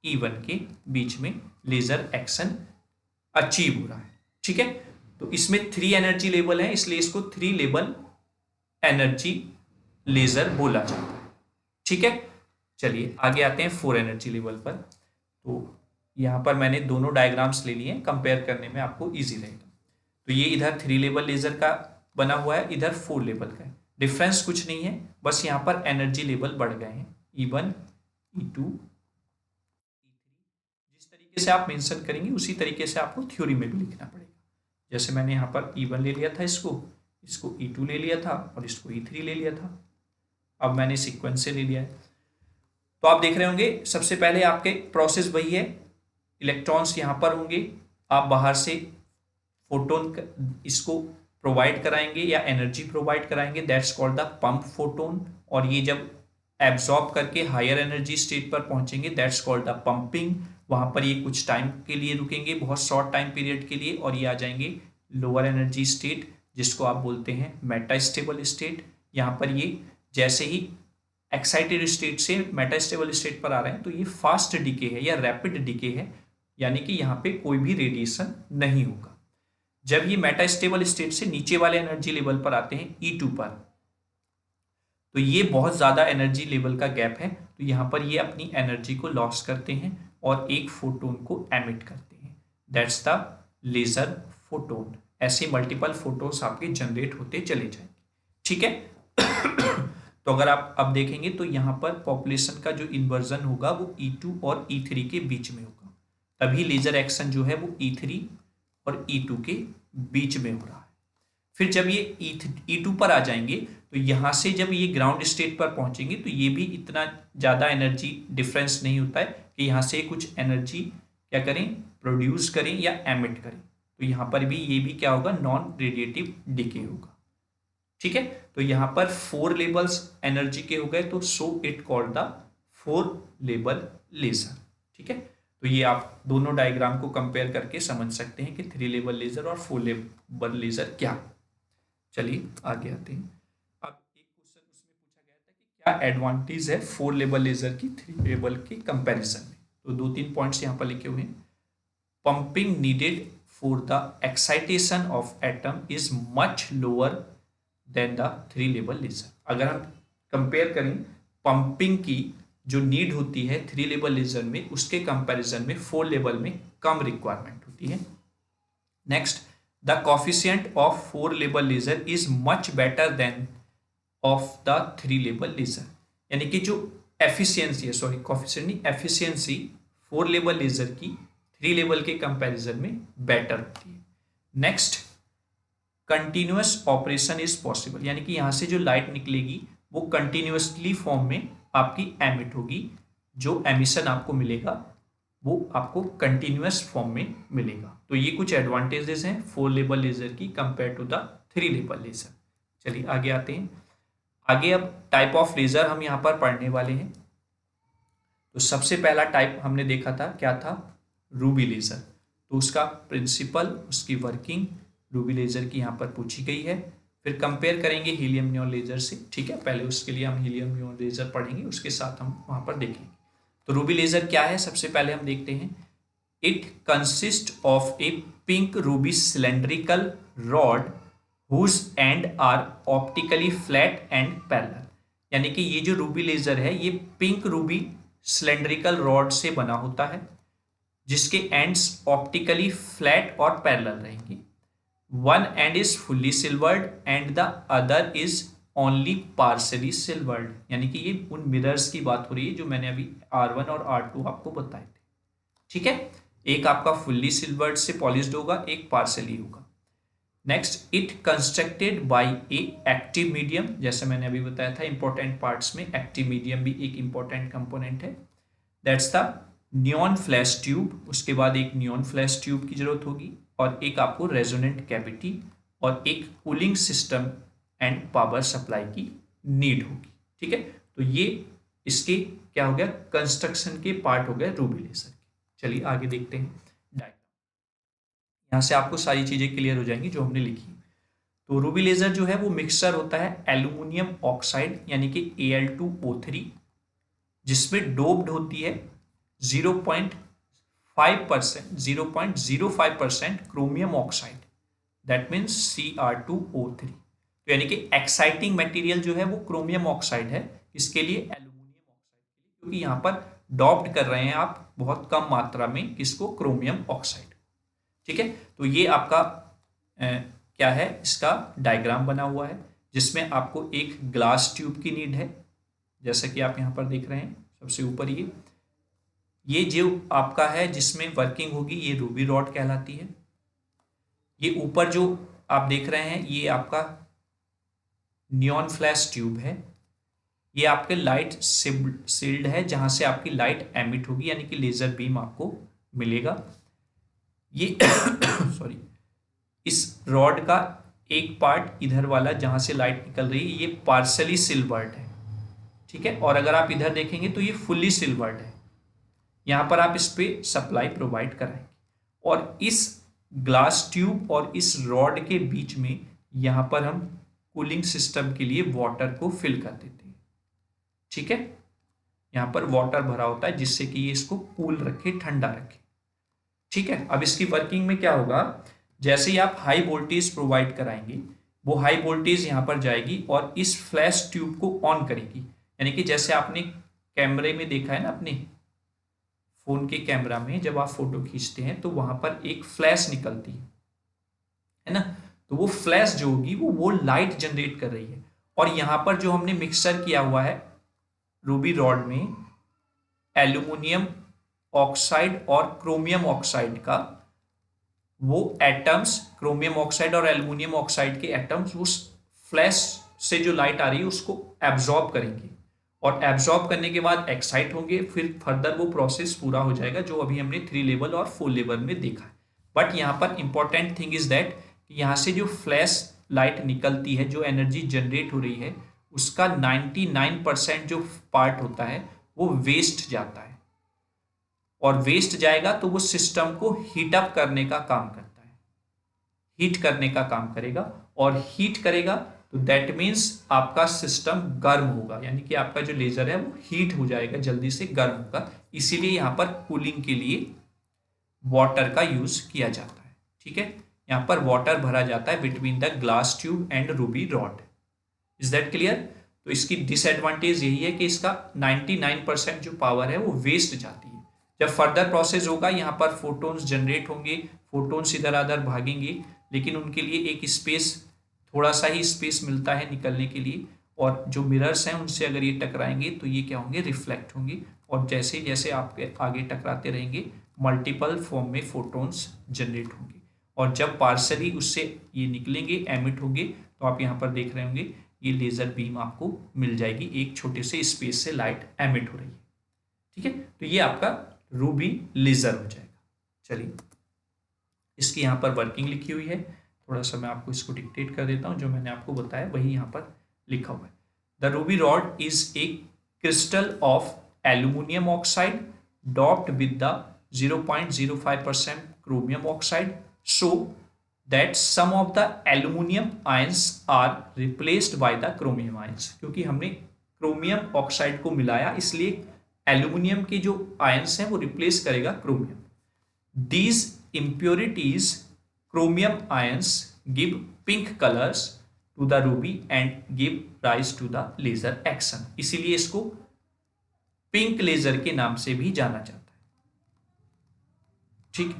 E1 के बीच में लेजर एक्शन अचीव हो रहा है। ठीक है, तो इसमें 3 एनर्जी लेवल है, इसलिए इसको 3 लेवल एनर्जी लेजर बोला जाता है। ठीक है, चलिए आगे आते हैं 4 एनर्जी लेवल पर। तो यहां पर मैंने दोनों डायग्राम्स ले लिए, कंपेयर करने में आपको इजी रहेगा। तो ये इधर 3 लेवल लेजर का बना हुआ है, इधर 4 लेवल का है। डिफरेंस कुछ नहीं है, बस यहां पर एनर्जी लेवल बढ़ गए हैं, E1, E2, E3। जिस तरीके से आप मेंशन करेंगे उसी तरीके से आपको थ्योरी में भी लिखना पड़ेगा। जैसे मैंने यहाँ पर E1 ले लिया था, इसको E2 ले लिया था और इसको E3 ले लिया था। अब मैंने सीक्वेंस से ले लिया है। तो आप देख रहे होंगे सबसे पहले आपके प्रोसेस वही है, इलेक्ट्रॉन्स यहाँ पर होंगे, आप बाहर से फोटोन इसको प्रोवाइड कराएंगे या एनर्जी प्रोवाइड कराएंगे, that's called the pump photon. और ये जब एब्जॉर्ब करके हायर एनर्जी स्टेट पर पहुंचेंगे, दैट्स कॉल्ड द पंपिंग। वहां पर ये कुछ टाइम के लिए रुकेंगे, बहुत शॉर्ट टाइम पीरियड के लिए, और ये आ जाएंगे लोअर एनर्जी स्टेट, जिसको आप बोलते हैं मेटास्टेबल स्टेट। यहाँ पर ये जैसे ही एक्साइटेड स्टेट से मेटास्टेबल स्टेट पर आ रहे हैं तो ये फास्ट डिके है या रैपिड डिके है, यानी कि यहाँ पे कोई भी रेडिएशन नहीं होगा। जब ये मेटास्टेबल स्टेट से नीचे वाले एनर्जी लेवल पर आते हैं E2 पर, तो ये बहुत ज़्यादा एनर्जी लेवल का गैप है, तो यहाँ पर ये अपनी एनर्जी को लॉस करते हैं और एक फोटोन को एमिट करते हैं, दैट्स द लेजर फोटोन। ऐसे मल्टीपल फोटोन्स आपके जनरेट होते चले जाएंगे, ठीक है। तो अगर आप अब देखेंगे तो यहाँ पर पॉपुलेशन का जो इन्वर्जन होगा वो E2 और E3 के बीच में होगा, तभी लेजर एक्शन जो है वो E3 और E2 के बीच में हो रहा है। फिर जब ये E2 पर आ जाएंगे तो यहाँ से जब ये ग्राउंड स्टेट पर पहुंचेंगे तो ये भी इतना ज़्यादा एनर्जी डिफरेंस नहीं होता है कि यहाँ से कुछ एनर्जी क्या करें, प्रोड्यूस करें या एमिट करें। तो यहाँ पर भी ये भी क्या होगा, नॉन रेडिएटिव डिके होगा, ठीक है। तो यहाँ पर 4 लेवल्स एनर्जी के हो गए, तो so it called the 4 level laser, ठीक है। तो ये आप दोनों डायग्राम को कंपेयर करके समझ सकते हैं कि 3 लेवल लेजर और 4 लेवल लेजर क्या। चलिए आगे आते हैं। अब एक क्वेश्चन उसमें पूछा गया था कि क्या एडवांटेज है 4 लेवल लेजर की 3 लेवल के कंपैरिजन में। तो 2-3 पॉइंट्स यहाँ पर लिखे हुए हैं। Pumping needed for the excitation of atom is much lower than the 3 level laser. अगर हम कंपेयर करें पंपिंग की जो नीड होती है 3 लेवल लेजर में, उसके कंपैरिजन में 4 लेवल में कम रिक्वायरमेंट होती है। Next, the coefficient of 4 level laser is much better than of the 3 level laser। यानी कि जो एफिशिएंसी है, सॉरी कोफिशिएंट नहीं, एफिशिएंसी 4 लेवल लेजर की 3 लेवल के कंपैरिजन में बेटर होती है। Next, continuous operation is possible, यानी कि यहाँ से जो लाइट निकलेगी वो कंटिन्यूअसली फॉर्म में आपकी एमिट होगी, जो एमिशन आपको मिलेगा वो आपको कंटिन्यूअस फॉर्म में मिलेगा। तो ये कुछ एडवांटेजेस हैं 4 लेवल लेजर की compare to the 3 level laser. चलिए आगे आते हैं। आगे अब टाइप ऑफ लेजर हम यहाँ पर पढ़ने वाले हैं। तो सबसे पहला टाइप हमने देखा था, क्या था, रूबी लेजर। तो उसका प्रिंसिपल, उसकी वर्किंग रूबी लेजर की यहाँ पर पूछी गई है। फिर कंपेयर करेंगे हीलियम नियॉन लेजर से, ठीक है। पहले उसके लिए हम हीलियम नियॉन लेजर पढ़ेंगे, उसके साथ हम वहाँ पर देखेंगे। तो रूबी लेजर क्या है, सबसे पहले हम देखते हैं। It consist of a pink ruby cylindrical rod whose end are optically flat and parallel. यानी कि ये जो रूबी लेजर है ये पिंक रूबी सिलेंड्रिकल रॉड से बना होता है, जिसके एंड्स ऑप्टिकली फ्लैट और पैरेलल रहेंगे। One and is fully silvered and the other is only partially silvered. यानी कि ये उन मिरर्स की बात हो रही है जो मैंने अभी R1 और R2 आपको बताए थे, ठीक है। एक आपका फुल्ली सिल्वर्ड से पॉलिश्ड होगा, एक पार्शली होगा। Next, it constructed by A active medium, जैसे मैंने अभी बताया था इंपॉर्टेंट पार्ट्स में एक्टिव मीडियम भी एक इंपॉर्टेंट कंपोनेंट है। That's the neon flash tube. उसके बाद एक नियॉन फ्लैश ट्यूब की जरूरत होगी, और एक आपको रेजोनेंट कैविटी और एक cooling system and power supply की नीड होगी, ठीक है। तो ये इसके क्या हो गया, कंस्ट्रक्शन के पार्ट हो गए रूबी लेजर के। चलिए आगे देखते हैं डायग्राम। यहाँ से आपको सारी चीजें क्लियर हो जाएंगी जो हमने लिखी। तो रूबी लेजर जो है वो मिक्सचर होता है एल्यूमिनियम ऑक्साइड यानी कि Al2O3, जिसमें डोप्ड होती है 0.05% chromium oxide, that means Cr2O3। तो यानी कि एक्साइटिंग मटेरियल जो है वो क्रोमियम ऑक्साइड है, इसके लिए एल्यूमिनियम ऑक्साइड के लिए, क्योंकि यहाँ पर डॉप्ड कर रहे हैं आप बहुत कम मात्रा में किसको, क्रोमियम ऑक्साइड, ठीक है। तो ये आपका क्या है, इसका डायग्राम बना हुआ है, जिसमें आपको एक ग्लास ट्यूब की नीड है, जैसा कि आप यहाँ पर देख रहे हैं सबसे ऊपर। ये जो आपका है जिसमें वर्किंग होगी ये रूबी रॉड कहलाती है। ये ऊपर जो आप देख रहे हैं ये आपका नियॉन फ्लैश ट्यूब है। ये आपके लाइट शील्ड है जहां से आपकी लाइट एमिट होगी, यानी कि लेजर बीम आपको मिलेगा। ये सॉरी, इस रॉड का एक पार्ट इधर वाला जहां से लाइट निकल रही है ये पार्शली सिल्वर्ड है, ठीक है। और अगर आप इधर देखेंगे तो ये फुल्ली सिल्वर्ड है, यहाँ पर आप इस पे सप्लाई प्रोवाइड कराएंगे और इस ग्लास ट्यूब और इस रॉड के बीच में यहाँ पर हम कूलिंग सिस्टम के लिए वाटर को फिल कर देते हैं। ठीक है, यहाँ पर वाटर भरा होता है जिससे कि ये इसको कूल रखे, ठंडा रखे। ठीक है, अब इसकी वर्किंग में क्या होगा, जैसे ही आप हाई वोल्टेज प्रोवाइड कराएंगे वो हाई वोल्टेज यहाँ पर जाएगी और इस फ्लैश ट्यूब को ऑन करेगी। यानी कि जैसे आपने कैमरे में देखा है ना, अपने फोन के कैमरा में जब आप फोटो खींचते हैं तो वहां पर एक फ्लैश निकलती है ना, तो वो फ्लैश जो होगी वो लाइट जनरेट कर रही है। और यहां पर जो हमने मिक्सचर किया हुआ है रूबी रॉड में एल्यूमिनियम ऑक्साइड और क्रोमियम ऑक्साइड का, वो एटम्स, क्रोमियम ऑक्साइड और एल्यूमिनियम ऑक्साइड के एटम्स उस फ्लैश से जो लाइट आ रही है उसको एब्जॉर्ब करेंगे और एब्जॉर्ब करने के बाद एक्साइट होंगे, फिर फर्दर वो प्रोसेस पूरा हो जाएगा जो अभी हमने 3 लेवल और 4 लेवल में देखा है। बट यहाँ पर इंपॉर्टेंट थिंग इज दैट यहाँ से जो फ्लैश लाइट निकलती है, जो एनर्जी जनरेट हो रही है, उसका 99% जो पार्ट होता है वो वेस्ट जाता है। और वेस्ट जाएगा तो वो सिस्टम को हीट अप करने का काम करता है, हीट करने का काम करेगा। और हीट करेगा तो दैट मीन्स आपका सिस्टम गर्म होगा, यानी कि आपका जो लेजर है वो हीट हो जाएगा, जल्दी से गर्म होगा। इसीलिए यहाँ पर कूलिंग के लिए वाटर का यूज किया जाता है। ठीक है, यहाँ पर वाटर भरा जाता है between the glass tube and Ruby rod. Is that clear? तो इसकी डिसएडवांटेज यही है कि इसका 99% जो पावर है वो वेस्ट जाती है। जब फर्दर प्रोसेस होगा यहाँ पर फोटोन्स जनरेट होंगे, फोटोन्स इधर उधर भागेंगे, लेकिन उनके लिए एक स्पेस, थोड़ा सा ही स्पेस मिलता है निकलने के लिए। और जो मिरर्स हैं उनसे अगर ये टकराएंगे तो ये क्या होंगे, रिफ्लेक्ट होंगे। और जैसे जैसे आपके आगे टकराते रहेंगे मल्टीपल फॉर्म में फोटोन्स जनरेट होंगे। और जब पार्सली उससे ये निकलेंगे, एमिट होंगे, तो आप यहाँ पर देख रहे होंगे ये लेजर बीम आपको मिल जाएगी, एक छोटे से स्पेस से लाइट एमिट हो रही है। ठीक है, तो ये आपका रूबी लेजर हो जाएगा। चलिए, इसकी यहाँ पर वर्किंग लिखी हुई है, थोड़ा सा मैं आपको इसको डिक्टेट कर देता हूँ। जो मैंने आपको बताया वही यहाँ पर लिखा हुआ है। The Ruby rod is a crystal of aluminium oxide doped with the 0.05% chromium oxide so that some of the aluminum ions are replaced by the chromium ions। क्योंकि हमने क्रोमियम ऑक्साइड को मिलाया इसलिए एल्यूमिनियम के जो आयंस हैं वो रिप्लेस करेगा chromium. These impurities chromium ions give pink colors to the ruby and give rise to the laser action। इसीलिए इसको पिंक लेजर के नाम से भी जाना जाता है। ठीक,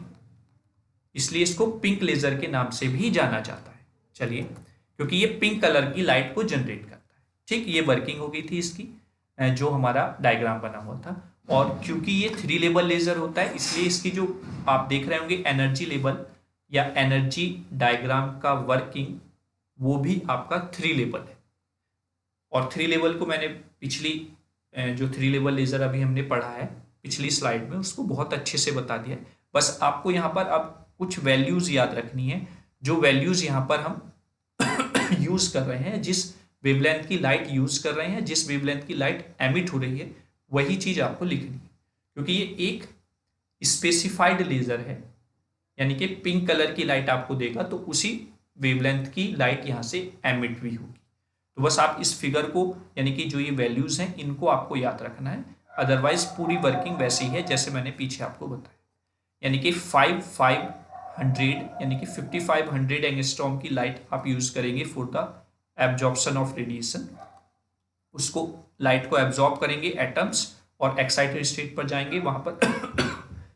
इसलिए इसको पिंक लेजर के नाम से भी जाना जाता है। चलिए, क्योंकि ये पिंक कलर की लाइट को जनरेट करता है। ठीक, ये वर्किंग हो गई थी इसकी, जो हमारा डायग्राम बना हुआ था। और क्योंकि ये 3 लेवल लेजर होता है इसलिए इसकी जो आप देख रहे होंगे एनर्जी लेवल या एनर्जी डायग्राम का वर्किंग, वो भी आपका 3 लेवल है। और 3 लेवल को मैंने पिछली जो 3 लेवल लेजर अभी हमने पढ़ा है पिछली स्लाइड में, उसको बहुत अच्छे से बता दिया है। बस आपको यहाँ पर अब कुछ वैल्यूज याद रखनी है, जो वैल्यूज यहाँ पर हम यूज कर रहे हैं, जिस वेवलेंथ की लाइट यूज कर रहे हैं, जिस वेवलेंथ की लाइट एमिट हो रही है, वही चीज आपको लिखनी है। क्योंकि ये एक स्पेसिफाइड लेजर है, यानी कि पिंक कलर की लाइट आपको देगा तो उसी वेवलेंथ की लाइट यहाँ से एमिट भी होगी। तो बस आप इस फिगर को, यानी कि जो ये वैल्यूज हैं, इनको आपको याद रखना है। अदरवाइज पूरी वर्किंग वैसी है जैसे मैंने पीछे आपको बताया। यानी कि 5500 यानी कि 5500 एंगस्ट्रॉम की लाइट आप यूज करेंगे for the absorption of radiation. उसको लाइट को एब्जॉर्ब करेंगे एटम्स और एक्साइटेड स्टेट पर जाएंगे, वहां पर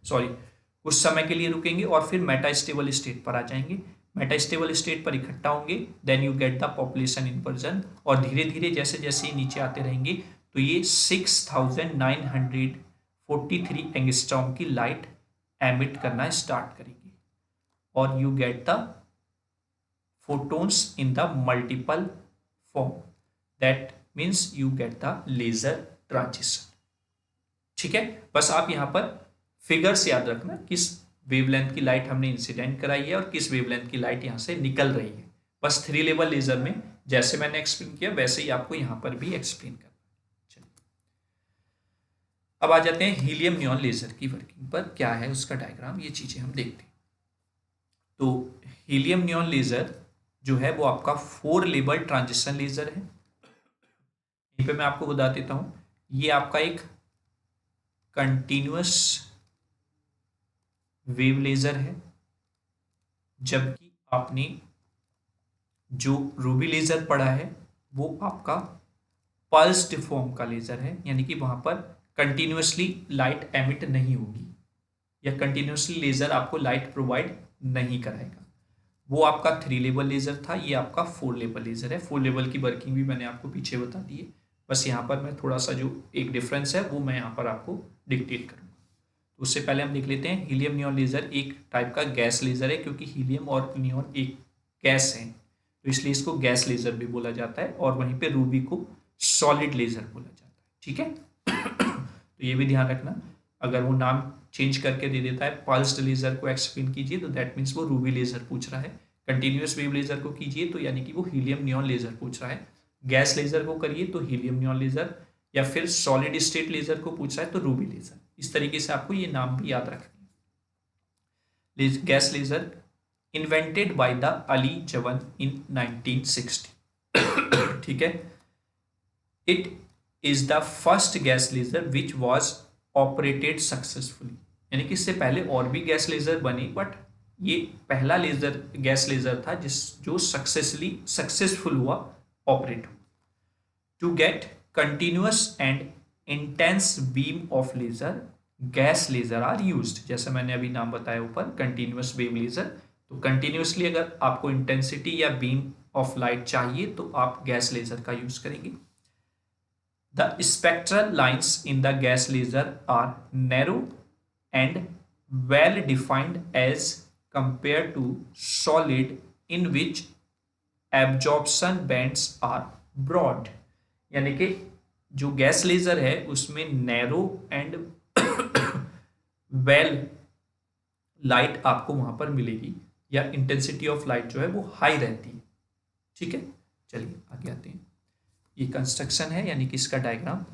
सॉरी कुछ समय के लिए रुकेंगे और फिर मेटास्टेबल स्टेट पर आ जाएंगे। मेटास्टेबल स्टेट पर इकट्ठा होंगे, then you get the population inversion. और धीरे धीरे जैसे जैसे नीचे आते रहेंगे तो ये 6943 एंगस्ट्रॉम की लाइट एमिट करना स्टार्ट करेंगे और you get the photons in the multiple form, that means you get the laser transition. ठीक है, बस आप यहां पर फिगर्स याद रखना, किस वेवलेंथ की लाइट हमने इंसिडेंट कराई है और किस वेवलेंथ की लाइट यहां से निकल रही है। बस 3 लेवल लेजर में जैसे मैंने एक्सप्लेन किया वैसे ही आपको यहां पर भी एक्सप्लेन करना है। अब आ जाते हैं हीलियम नियॉन लेजर की वर्किंग पर, क्या है उसका डायग्राम, ये चीजें हम देखते हैं। तो हीलियम नियॉन लेजर जो है वो आपका 4 लेवल ट्रांजिशन लेजर है। यहीं पे मैं आपको बता देता हूं, ये आपका एक कंटिन्यूअस वेव लेजर है, जबकि आपने जो रूबी लेजर पढ़ा है वो आपका पल्स्ड फॉर्म का लेजर है, यानी कि वहां पर कंटिन्यूअसली लाइट एमिट नहीं होगी या कंटिन्यूअसली लेजर आपको लाइट प्रोवाइड नहीं कराएगा। वो आपका 3 लेवल लेजर था, ये आपका 4 लेवल लेजर है। 4 लेवल की वर्किंग भी मैंने आपको पीछे बता दी है, बस यहाँ पर मैं थोड़ा सा जो एक डिफरेंस है वो मैं यहाँ पर आपको डिक्टेट करूँगा। तो उससे पहले हम देख लेते हैं, हीलियम नियॉन लेजर एक टाइप का गैस लेजर है, क्योंकि हीलियम और नियॉन एक गैस है तो इसलिए इसको गैस लेजर भी बोला जाता है, और वहीं पे रूबी को सॉलिड लेजर बोला जाता है। ठीक है तो ये भी ध्यान रखना, अगर वो नाम चेंज करके दे देता है, पल्स्ड लेजर को एक्सप्लेन कीजिए तो दैट मीन्स वो रूबी लेजर पूछ रहा है, कंटिन्यूअस वेव लेजर को कीजिए तो यानी कि वो हीलियम नियॉन लेजर पूछ रहा है, गैस लेजर को करिए तो हीलियम नियॉन लेजर, या फिर सॉलिड स्टेट लेजर को पूछ रहा है तो रूबी लेजर। इस तरीके से आपको ये नाम भी याद रखने हैं। Gas laser invented by the Ali Javan in 1960। ठीक है, it is the first gas laser which was operated successfully, यानी कि इससे पहले और भी गैस लेजर बने, बट ये पहला लेजर गैस लेजर था जो सक्सेसफुल हुआ, ऑपरेट हुआ। To get continuous and intense beam of laser, gas laser are used, जैसे मैंने अभी नाम बताया ऊपर, कंटिन्यूअस वेव लेजर। तो कंटिन्यूअसली अगर आपको इंटेंसिटी या बीम ऑफ लाइट चाहिए तो आप गैस लेजर का यूज करेंगे। The spectral lines in the gas laser are narrow and well defined as compared to solid in which absorption bands are broad, यानी कि जो गैस लेजर है उसमें नैरो एंड वेल लाइट आपको वहां पर मिलेगी, या इंटेंसिटी ऑफ लाइट जो है वो हाई रहती है। ठीक है, चलिए आगे आते हैं। ये कंस्ट्रक्शन है, यानी कि इसका डायग्राम,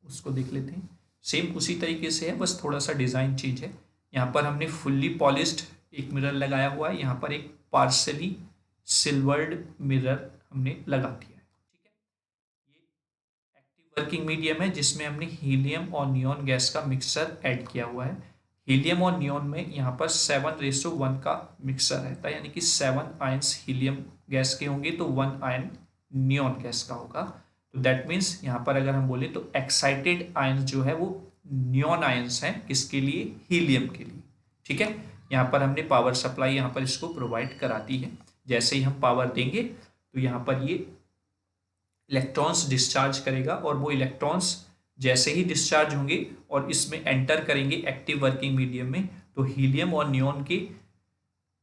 उसको देख लेते हैं। सेम उसी तरीके से है, बस थोड़ा सा डिजाइन चेंज है। यहाँ पर हमने फुल्ली पॉलिश्ड एक मिरर लगाया हुआ है, यहाँ पर एक पार्शली सिल्वर्ड मिरर हमने लगा दिया है। ठीक है, ये एक्टिव वर्किंग मीडियम है जिसमें हमने हीलियम और नियॉन गैस का मिक्सचर ऐड किया हुआ है। हीलियम और नियॉन में यहाँ पर 7:1 का मिक्सचर रहता है, यानी कि 7 आयंस हीलियम गैस के होंगे तो 1 आयन नियॉन गैस का होगा। तो दैट मीन्स यहाँ पर अगर हम बोले तो एक्साइटेड आयंस जो है वो नियॉन आयंस हैं, किसके लिए, हीलियम के लिए। ठीक है, यहाँ पर हमने पावर सप्लाई यहाँ पर इसको प्रोवाइड करा दी है। जैसे ही हम पावर देंगे तो यहाँ पर ये इलेक्ट्रॉन्स डिस्चार्ज करेगा, और वो इलेक्ट्रॉन्स जैसे ही डिस्चार्ज होंगे और इसमें एंटर करेंगे एक्टिव वर्किंग मीडियम में, तो हीलियम और नियॉन के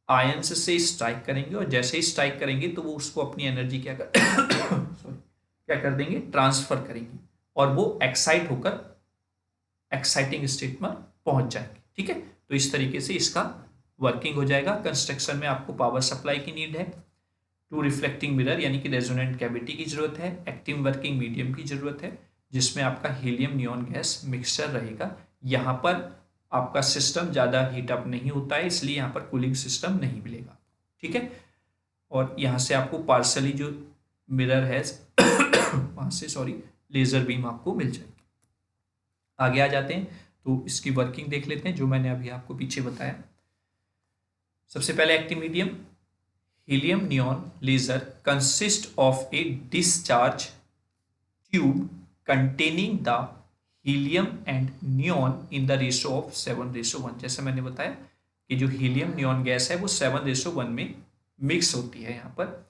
आयंस से स्ट्राइक करेंगे, और जैसे ही स्ट्राइक करेंगे तो वो उसको अपनी एनर्जी क्या कर देंगे, ट्रांसफर करेंगे, और वो एक्साइट होकर एक्साइटिंग स्टेट में पहुंच जाएंगे। ठीक है, तो इस तरीके से इसका वर्किंग हो जाएगा। कंस्ट्रक्शन में आपको पावर सप्लाई की नीड है, टू रिफ्लेक्टिंग मिरर यानी कि रेजोनेंट कैविटी की जरूरत है, एक्टिव वर्किंग मीडियम की जरूरत है जिसमें आपका हीलियम नियॉन गैस मिक्सचर रहेगा। यहाँ पर आपका सिस्टम ज़्यादा हीटअप नहीं होता है, इसलिए यहाँ पर कूलिंग सिस्टम नहीं मिलेगा। ठीक है, और यहाँ से आपको पार्सली जो मिरर है वहाँ से लेजर बीम आपको मिल जाएगी। आगे आ जाते हैं, तो इसकी वर्किंग देख लेते हैं जो मैंने अभी आपको पीछे बताया। सबसे पहले active medium helium neon laser consist of a discharge tube containing the helium and neon in the ratio of 7:1। जैसे मैंने बताया कि जो हीलियम नियॉन गैस है वो 7:1 में मिक्स होती है यहाँ पर।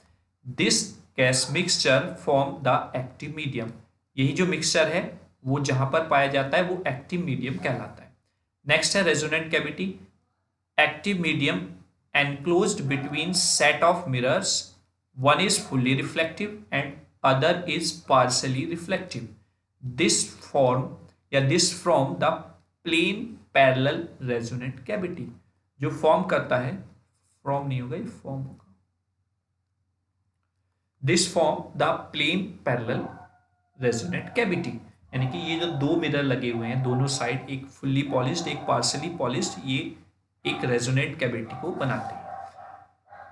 This gas mixture form the active medium, यही जो मिक्सचर है वो जहां पर पाया जाता है वो एक्टिव मीडियम कहलाता है। नेक्स्ट है resonant cavity, active medium enclosed between set of mirrors, one is fully reflective and other is partially reflective. This from the plane parallel resonant cavity, जो फॉर्म करता है, फ्रॉम नहीं होगा, ये फॉर्म होगा। This form the plane parallel resonant cavity, यानी कि ये जो दो मिरर लगे हुए हैं दोनों साइड, एक फुल्ली पॉलिश्ड एक पार्शली पॉलिश्ड, ये एक रेजोनेट कैविटी को बनाते हैं।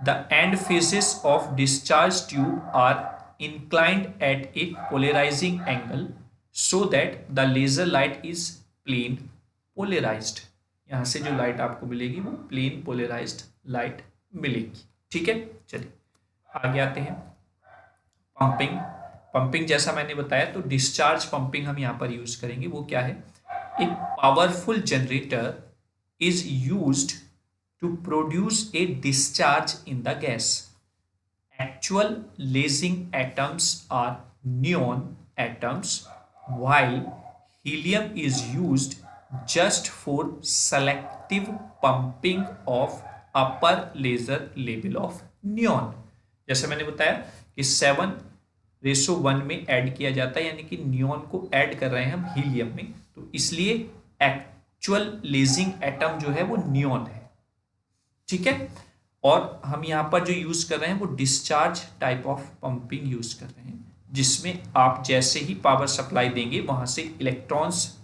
The end faces of discharge tube are inclined at a polarizing angle so that the laser light is plane polarized. यहां से जो लाइट आपको मिलेगी वो प्लेन पोलराइज्ड लाइट मिलेगी। ठीक है, चलिए आगे आते हैं। पंपिंग। पंपिंग जैसा मैंने बताया तो डिस्चार्ज पंपिंग हम यहां पर यूज करेंगे। वो क्या है? A powerful generator is used to produce a discharge in the gas. Actual lasing atoms are neon atoms, while helium is used just for selective pumping of upper laser level of neon. जैसे मैंने बताया कि 7:1 में ऐड किया जाता है, यानी कि नियॉन को ऐड कर रहे हैं हम हीलियम में, तो इसलिए एक्चुअल लेजिंग एटम जो है वो नियॉन है। ठीक है, और हम यहां पर जो यूज कर रहे हैं वो discharge type of pumping use कर रहे हैं, जिसमें आप जैसे ही पावर सप्लाई देंगे वहां से इलेक्ट्रॉन्स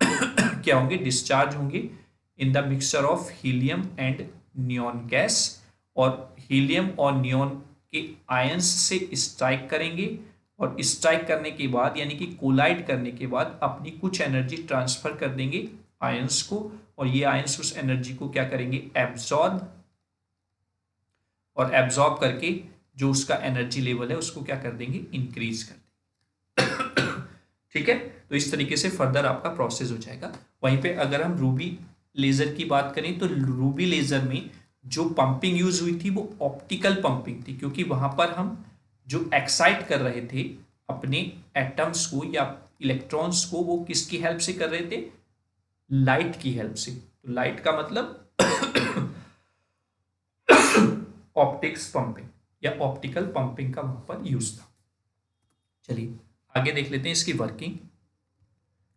क्या होंगे? डिस्चार्ज होंगे in the mixture of helium and neon gas, और हीलियम और नियॉन के आयंस से स्ट्राइक करेंगे, और स्ट्राइक करने के बाद यानी कि कोलाइड करने के बाद अपनी कुछ एनर्जी ट्रांसफर कर देंगे आयंस को, और ये आयंस उस एनर्जी को क्या करेंगे? एब्जॉर्ब, और एब्जॉर्ब करके जो उसका एनर्जी लेवल है उसको क्या कर देंगे? इंक्रीज कर देंगे। ठीक है, तो इस तरीके से फर्दर आपका प्रोसेस हो जाएगा। वहीं पे अगर हम रूबी लेजर की बात करें तो रूबी लेजर में जो पंपिंग यूज हुई थी वो ऑप्टिकल पंपिंग थी, क्योंकि वहां पर हम जो एक्साइट कर रहे थे अपने एटम्स को या इलेक्ट्रॉन्स को, वो किसकी हेल्प से कर रहे थे? लाइट की हेल्प से। तो लाइट का मतलब ऑप्टिक्स पंपिंग या ऑप्टिकल पंपिंग का वहां पर यूज था। चलिए आगे देख लेते हैं इसकी वर्किंग।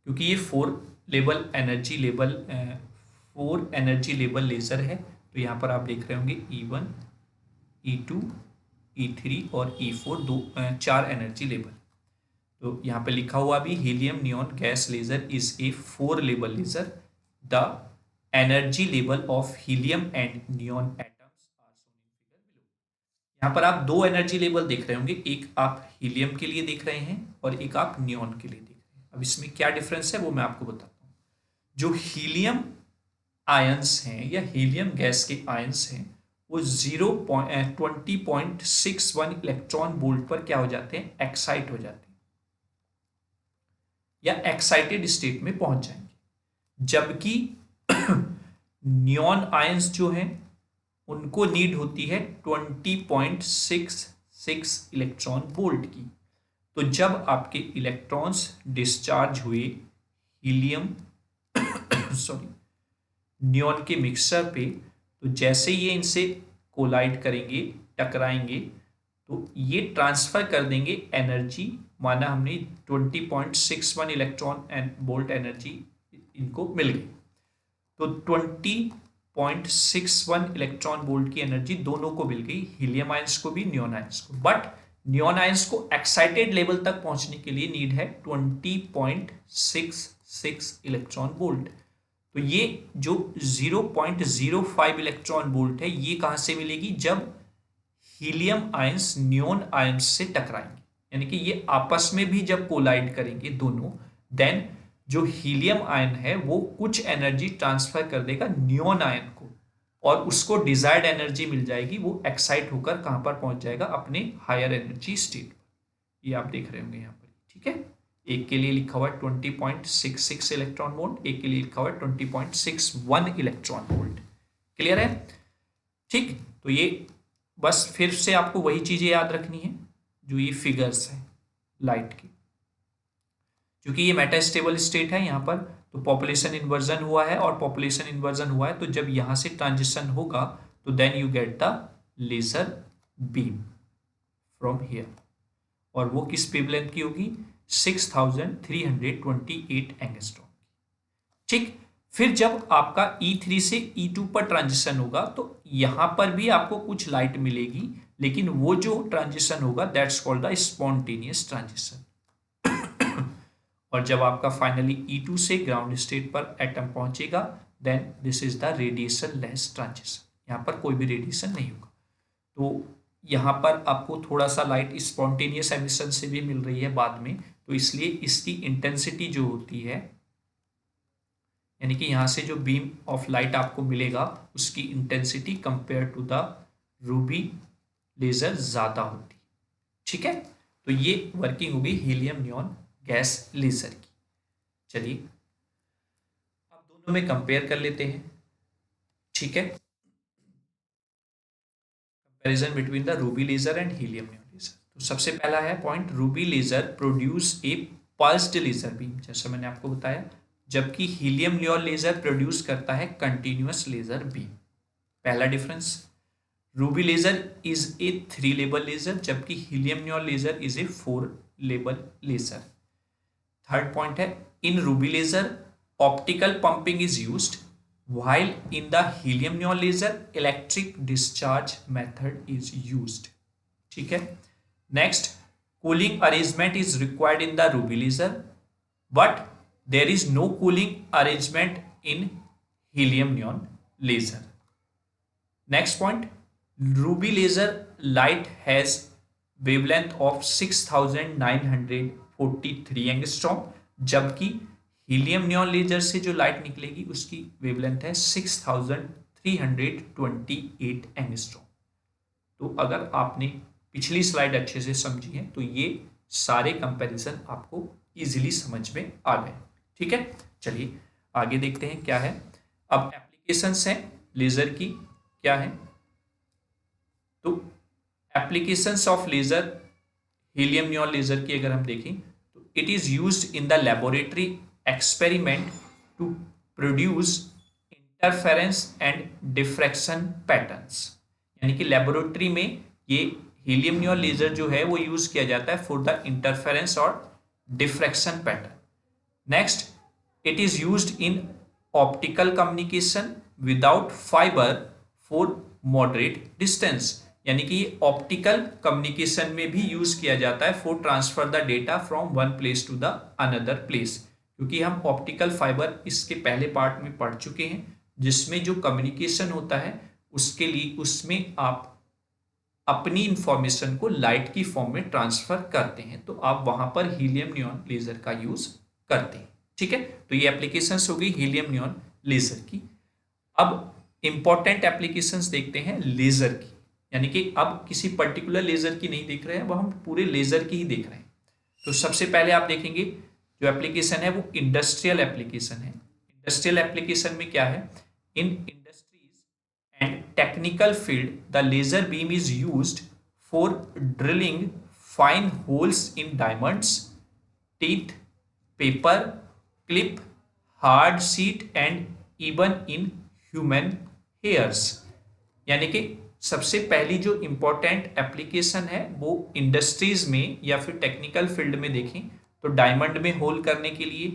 क्योंकि ये 4 एनर्जी लेवल लेजर है, तो यहां पर आप देख रहे होंगे E1, E2, E3 और E4 4 एनर्जी लेवल। तो यहाँ पे लिखा हुआ भी helium neon gas laser is a 4 level laser. The energy level of helium and neon atoms are shown in figure below. यहाँ पर आप 2 एनर्जी लेवल देख रहे होंगे, एक आप हीलियम के लिए देख रहे हैं और एक आप नियॉन के लिए देख रहे हैं। अब इसमें क्या डिफरेंस है वो मैं आपको बताता हूँ। जो हीलियम आयंस हैं या हीलियम गैस के आयंस हैं वो 20.61 इलेक्ट्रॉन वोल्ट पर क्या हो जाते हैं? एक्साइट हो जाते हैं या एक्साइटेड स्टेट में पहुंच जाएंगे, जबकि नियॉन आयंस जो हैं उनको नीड होती है 20.66 इलेक्ट्रॉन वोल्ट की। तो जब आपके इलेक्ट्रॉन्स डिस्चार्ज हुए हीलियम नियॉन के मिक्सचर पे, तो जैसे ये इनसे कोलाइड करेंगे, टकराएंगे, तो ये ट्रांसफर कर देंगे एनर्जी। माना हमने 20.61 इलेक्ट्रॉन एंड वोल्ट एनर्जी इनको मिल गई, तो 20.61 इलेक्ट्रॉन वोल्ट की एनर्जी दोनों को मिल गई, हीलियम आयंस को भी नियॉन आयंस को। बट नियॉन आयंस को एक्साइटेड लेवल तक पहुंचने के लिए नीड है 20.66 इलेक्ट्रॉन वोल्ट। तो ये जो 0.05 इलेक्ट्रॉन वोल्ट है ये कहां से मिलेगी? जब हीलियम आयंस नियॉन आयंस से टकराएंगे, यानी कि ये आपस में भी जब कोलाइड करेंगे दोनों, देन जो हीलियम आयन है वो कुछ एनर्जी ट्रांसफर कर देगा नियॉन आयन को, और उसको डिजायर्ड एनर्जी मिल जाएगी। वो एक्साइट होकर कहां पर पहुंच जाएगा? अपने हायर एनर्जी स्टेट पर। ये आप देख रहे होंगे यहाँ पर। ठीक है, एक के लिए लिखा हुआ है 20.66 इलेक्ट्रॉन वोल्ट, एक के लिए लिखा हुआ है 20.61 इलेक्ट्रॉन वोल्ट। क्लियर है? ठीक, तो ये बस फिर से आपको वही चीजें याद रखनी है जो ये फिगर्स है लाइट की। क्योंकि ये मेटास्टेबल स्टेट है यहाँ पर, तो पॉपुलेशन इन्वर्जन हुआ है, और पॉपुलेशन इन्वर्जन हुआ है तो जब यहाँ से ट्रांजिशन होगा तो then you get the laser beam from here, और वो किस वेवलेंथ की होगी? 6328 एंगस्ट्रॉम। ठीक, फिर जब आपका E3 से E2 पर ट्रांजिशन होगा तो यहां पर भी आपको कुछ लाइट मिलेगी, लेकिन वो जो ट्रांजिशन होगा that's called the spontaneous transition. और जब आपका फाइनली E2 से ग्राउंड स्टेट पर एटम पहुंचेगा, then this is the radiationless transition, यहाँ पर कोई भी रेडिएशन नहीं होगा। तो यहाँ पर आपको थोड़ा सा लाइट स्पॉन्टेनियस एमिशन से भी मिल रही है बाद में, तो इसलिए इसकी इंटेंसिटी जो होती है, यानी कि यहाँ से जो बीम ऑफ लाइट आपको मिलेगा उसकी intensity compare to the ruby laser ज़्यादा होती है। ठीक है, तो ये वर्किंग होगी हीलियम नियॉन गैस लेजर की। चलिए अब दोनों में कंपेयर कर लेते हैं। ठीक है, comparison between the ruby laser and helium neon laser. तो सबसे पहला है point, ruby laser produce a pulsed laser beam, जैसा मैंने आपको बताया, जबकि हीलियम नियॉन लेजर प्रोड्यूस करता है कंटिन्यूअस लेजर बीम। पहला difference, ruby laser is a 3 लेबल लेजर, जबकि helium neon laser is a 4 लेबल लेजर। थर्ड पॉइंट है, in ruby laser optical pumping is used, while in the helium neon laser electric discharge method is used। ठीक है, next, cooling arrangement is required in the ruby laser, but there is no cooling arrangement in helium neon laser। Next point, ruby laser light has wavelength of 6943 angstrom, जबकि हीलियम नियॉन लेजर से जो लाइट निकलेगी उसकी वेवलेंथ है 6328 एंगस्ट्रॉम। तो अगर आपने पिछली स्लाइड अच्छे से समझी है तो ये सारे कंपैरिजन आपको इजीली समझ में आ गए। ठीक है, चलिए आगे देखते हैं क्या है। अब एप्लीकेशंस हैं लेजर की, क्या है, तो applications of laser, helium neon laser की अगर हम देखें तो it is used in the laboratory experiment to produce interference and diffraction patterns। यानी कि लेबोरेटरी में ये हीलियम नियॉन लेजर जो है वो यूज किया जाता है फॉर द इंटरफेरेंस और diffraction pattern. Next, it is used in optical communication without fibre for moderate distance, यानी कि ये ऑप्टिकल कम्युनिकेशन में भी यूज किया जाता है for transfer the data from one place to the another place, क्योंकि हम ऑप्टिकल फाइबर इसके पहले पार्ट में पढ़ चुके हैं, जिसमें जो कम्युनिकेशन होता है उसके लिए उसमें आप अपनी इंफॉर्मेशन को लाइट की फॉर्म में ट्रांसफर करते हैं, तो आप वहां पर हीलियम नियॉन लेजर का यूज करते हैं। ठीक है, तो ये एप्लीकेशंस होगी हीलियम नियॉन लेजर की। अब इंपॉर्टेंट एप्लीकेशंस देखते हैं लेजर की, यानी कि अब किसी पर्टिकुलर लेजर की नहीं देख रहे हैं, अब हम पूरे लेजर की ही देख रहे हैं। तो सबसे पहले आप देखेंगे जो एप्लीकेशन है वो इंडस्ट्रियल एप्लीकेशन है। इंडस्ट्रियल एप्लीकेशन में क्या है, in industries and technical field the laser beam is used for drilling fine holes in diamonds, teeth, paper, clip, hard sheet and even in human hairs. यानी कि सबसे पहली जो इंपॉर्टेंट एप्लीकेशन है वो इंडस्ट्रीज में या फिर टेक्निकल फील्ड में देखें तो डायमंड में होल करने के लिए,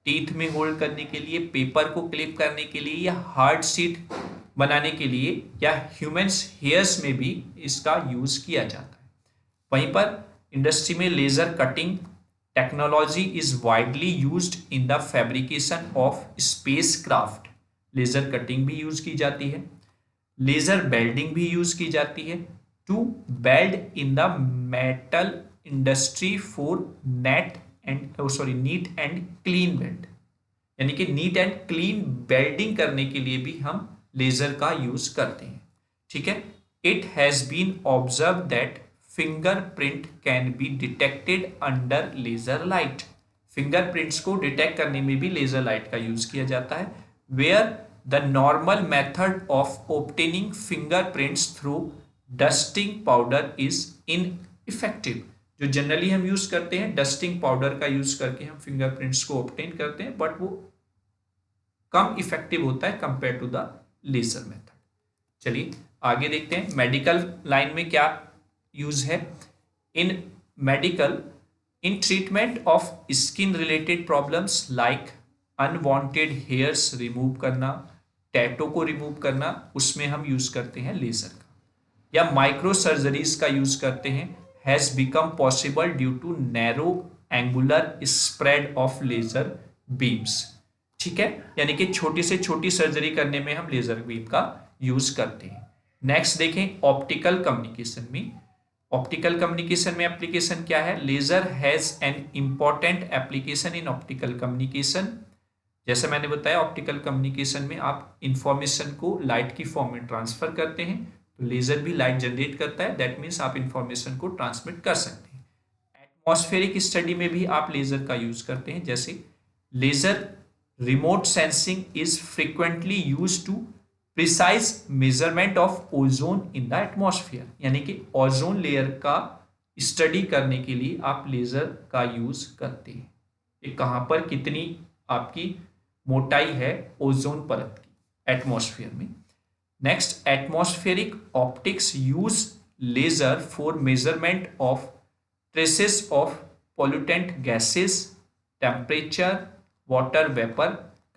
टीथ में होल करने के लिए, पेपर को क्लिप करने के लिए या हार्ड शीट बनाने के लिए या ह्यूमन्स हेयर्स में भी इसका यूज किया जाता है। वहीं पर इंडस्ट्री में laser cutting technology is widely used in the fabrication of spacecraft. Laser cutting भी यूज की जाती है, लेजर बेल्डिंग भी यूज की जाती है to weld in the metal industry for neat and clean weld, यानी कि नीट एंड क्लीन बेल्डिंग करने के लिए भी हम लेजर का यूज करते हैं। ठीक है, it has been observe that fingerprint can be detected under laser light. Fingerprints को डिटेक्ट करने में भी लेजर लाइट का यूज किया जाता है, where the normal method of obtaining fingerprints through dusting powder is ineffective. जो जनरली हम यूज करते हैं डस्टिंग पाउडर का यूज करके हम फिंगरप्रिंट्स को ऑब्टेन करते हैं, बट वो कम इफेक्टिव होता है compare to the laser method. चलिए आगे देखते हैं मेडिकल लाइन में क्या यूज है। इन medical, in treatment of skin related problems like unwanted hairs remove करना, टैटो को रिमूव करना, उसमें हम यूज करते हैं लेजर का, या माइक्रो सर्जरीज का यूज करते हैं, has become possible due to narrow angular spread of laser beams. ठीक है, यानी कि छोटी से छोटी सर्जरी करने में हम लेजर बीम का यूज करते हैं। नेक्स्ट देखें ऑप्टिकल कम्युनिकेशन में। ऑप्टिकल कम्युनिकेशन में एप्लीकेशन क्या है? Laser has an important application in optical communication. जैसे मैंने बताया ऑप्टिकल कम्युनिकेशन में आप इंफॉर्मेशन को लाइट की फॉर्म में ट्रांसफर करते हैं, तो लेजर भी लाइट जनरेट करता है, दैट मीन्स आप इंफॉर्मेशन को ट्रांसमिट कर सकते हैं। एटमॉस्फेरिक स्टडी में भी आप लेजर का यूज करते हैं, जैसे laser remote sensing is frequently use to precise measurement of ozone in the atmosphere, यानी कि ओजोन लेयर का स्टडी करने के लिए आप लेजर का यूज करते हैं। ये कहां पर कितनी आपकी मोटाई है ओजोन परत की एटमॉस्फेयर में। Next atmospheric optics use laser for measurement of traces of pollutant gases, temperature, water vapour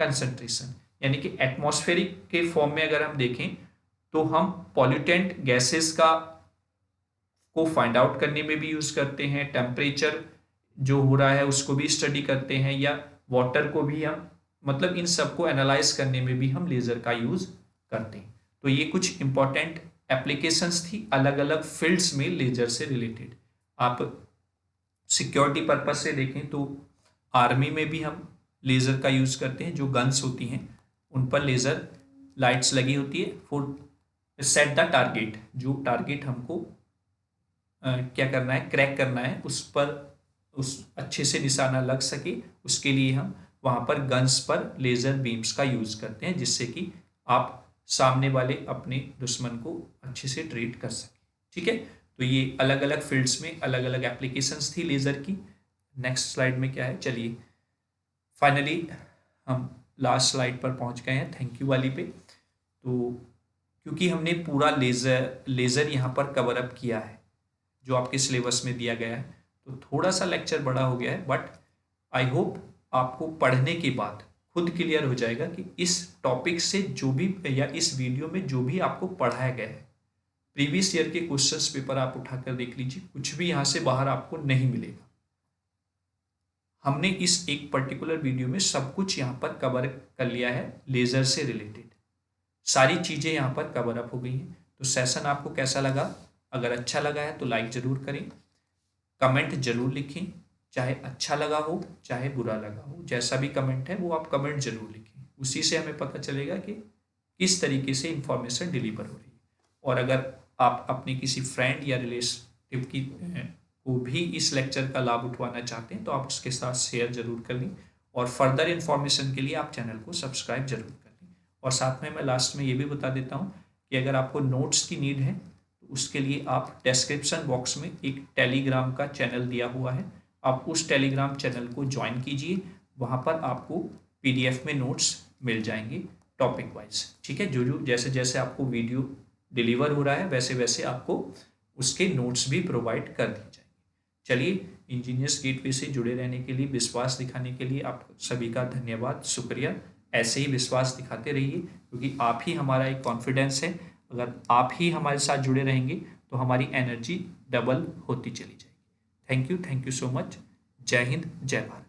concentration, यानी कि एटमॉस्फेरिक के फॉर्म में अगर हम देखें तो हम पॉल्यूटेंट गैसेस का को फाइंड आउट करने में भी यूज करते हैं, टेम्परेचर जो हो रहा है उसको भी स्टडी करते हैं, या वाटर को भी हम मतलब इन सबको एनालाइज करने में भी हम लेजर का यूज करते हैं। तो ये कुछ इंपॉर्टेंट एप्लीकेशंस थी अलग अलग फील्ड्स में लेजर से रिलेटेड। आप सिक्योरिटी पर्पज से देखें तो आर्मी में भी हम लेजर का यूज करते हैं, जो गन्स होती हैं उन पर लेजर लाइट्स लगी होती है फॉर सेट द टारगेट, जो टारगेट हमको क्या करना है, क्रैक करना है, उस पर उस अच्छे से निशाना लग सके, उसके लिए हम वहां पर गन्स पर लेजर बीम्स का यूज करते हैं, जिससे कि आप सामने वाले अपने दुश्मन को अच्छे से ट्रीट कर सके। ठीक है, तो ये अलग अलग फील्ड्स में अलग अलग एप्लीकेशंस थी लेजर की। नेक्स्ट स्लाइड में क्या है, चलिए फाइनली हम लास्ट स्लाइड पर पहुंच गए हैं, थैंक यू वाली पे। तो क्योंकि हमने पूरा लेजर यहाँ पर कवर अप किया है जो आपके सिलेबस में दिया गया है, तो थोड़ा सा लेक्चर बड़ा हो गया है, बट आई होप आपको पढ़ने के बाद खुद क्लियर हो जाएगा कि इस टॉपिक से जो भी या इस वीडियो में जो भी आपको पढ़ाया गया है, प्रीवियस ईयर के क्वेश्चंस पेपर आप उठाकर देख लीजिए, कुछ भी यहाँ से बाहर आपको नहीं मिलेगा। हमने इस एक पर्टिकुलर वीडियो में सब कुछ यहाँ पर कवर कर लिया है, लेजर से रिलेटेड सारी चीज़ें यहाँ पर कवर अप हो गई हैं। तो सेशन आपको कैसा लगा? अगर अच्छा लगा है तो लाइक ज़रूर करें, कमेंट जरूर लिखें, चाहे अच्छा लगा हो चाहे बुरा लगा हो, जैसा भी कमेंट है वो आप कमेंट जरूर लिखें, उसी से हमें पता चलेगा कि किस तरीके से इंफॉर्मेशन डिलीवर हो रही है। और अगर आप अपने किसी फ्रेंड या रिलेटिव की को भी इस लेक्चर का लाभ उठवाना चाहते हैं तो आप उसके साथ शेयर जरूर कर लें, और फर्दर इन्फॉर्मेशन के लिए आप चैनल को सब्सक्राइब जरूर कर लें। और साथ में मैं लास्ट में ये भी बता देता हूँ कि अगर आपको नोट्स की नीड है तो उसके लिए आप डिस्क्रिप्शन बॉक्स में एक टेलीग्राम का चैनल दिया हुआ है, आप उस टेलीग्राम चैनल को ज्वाइन कीजिए, वहाँ पर आपको PDF में नोट्स मिल जाएंगे टॉपिक वाइज। ठीक है, जो जैसे जैसे आपको वीडियो डिलीवर हो रहा है वैसे वैसे आपको उसके नोट्स भी प्रोवाइड कर दिए जाएंगे। चलिए, इंजीनियर्स गेटवे से जुड़े रहने के लिए, विश्वास दिखाने के लिए आप सभी का धन्यवाद, शुक्रिया। ऐसे ही विश्वास दिखाते रहिए, क्योंकि आप ही हमारा एक कॉन्फिडेंस है। अगर आप ही हमारे साथ जुड़े रहेंगे तो हमारी एनर्जी डबल होती चली जाएगी। Thank you so much. जय हिंद, जय भारत।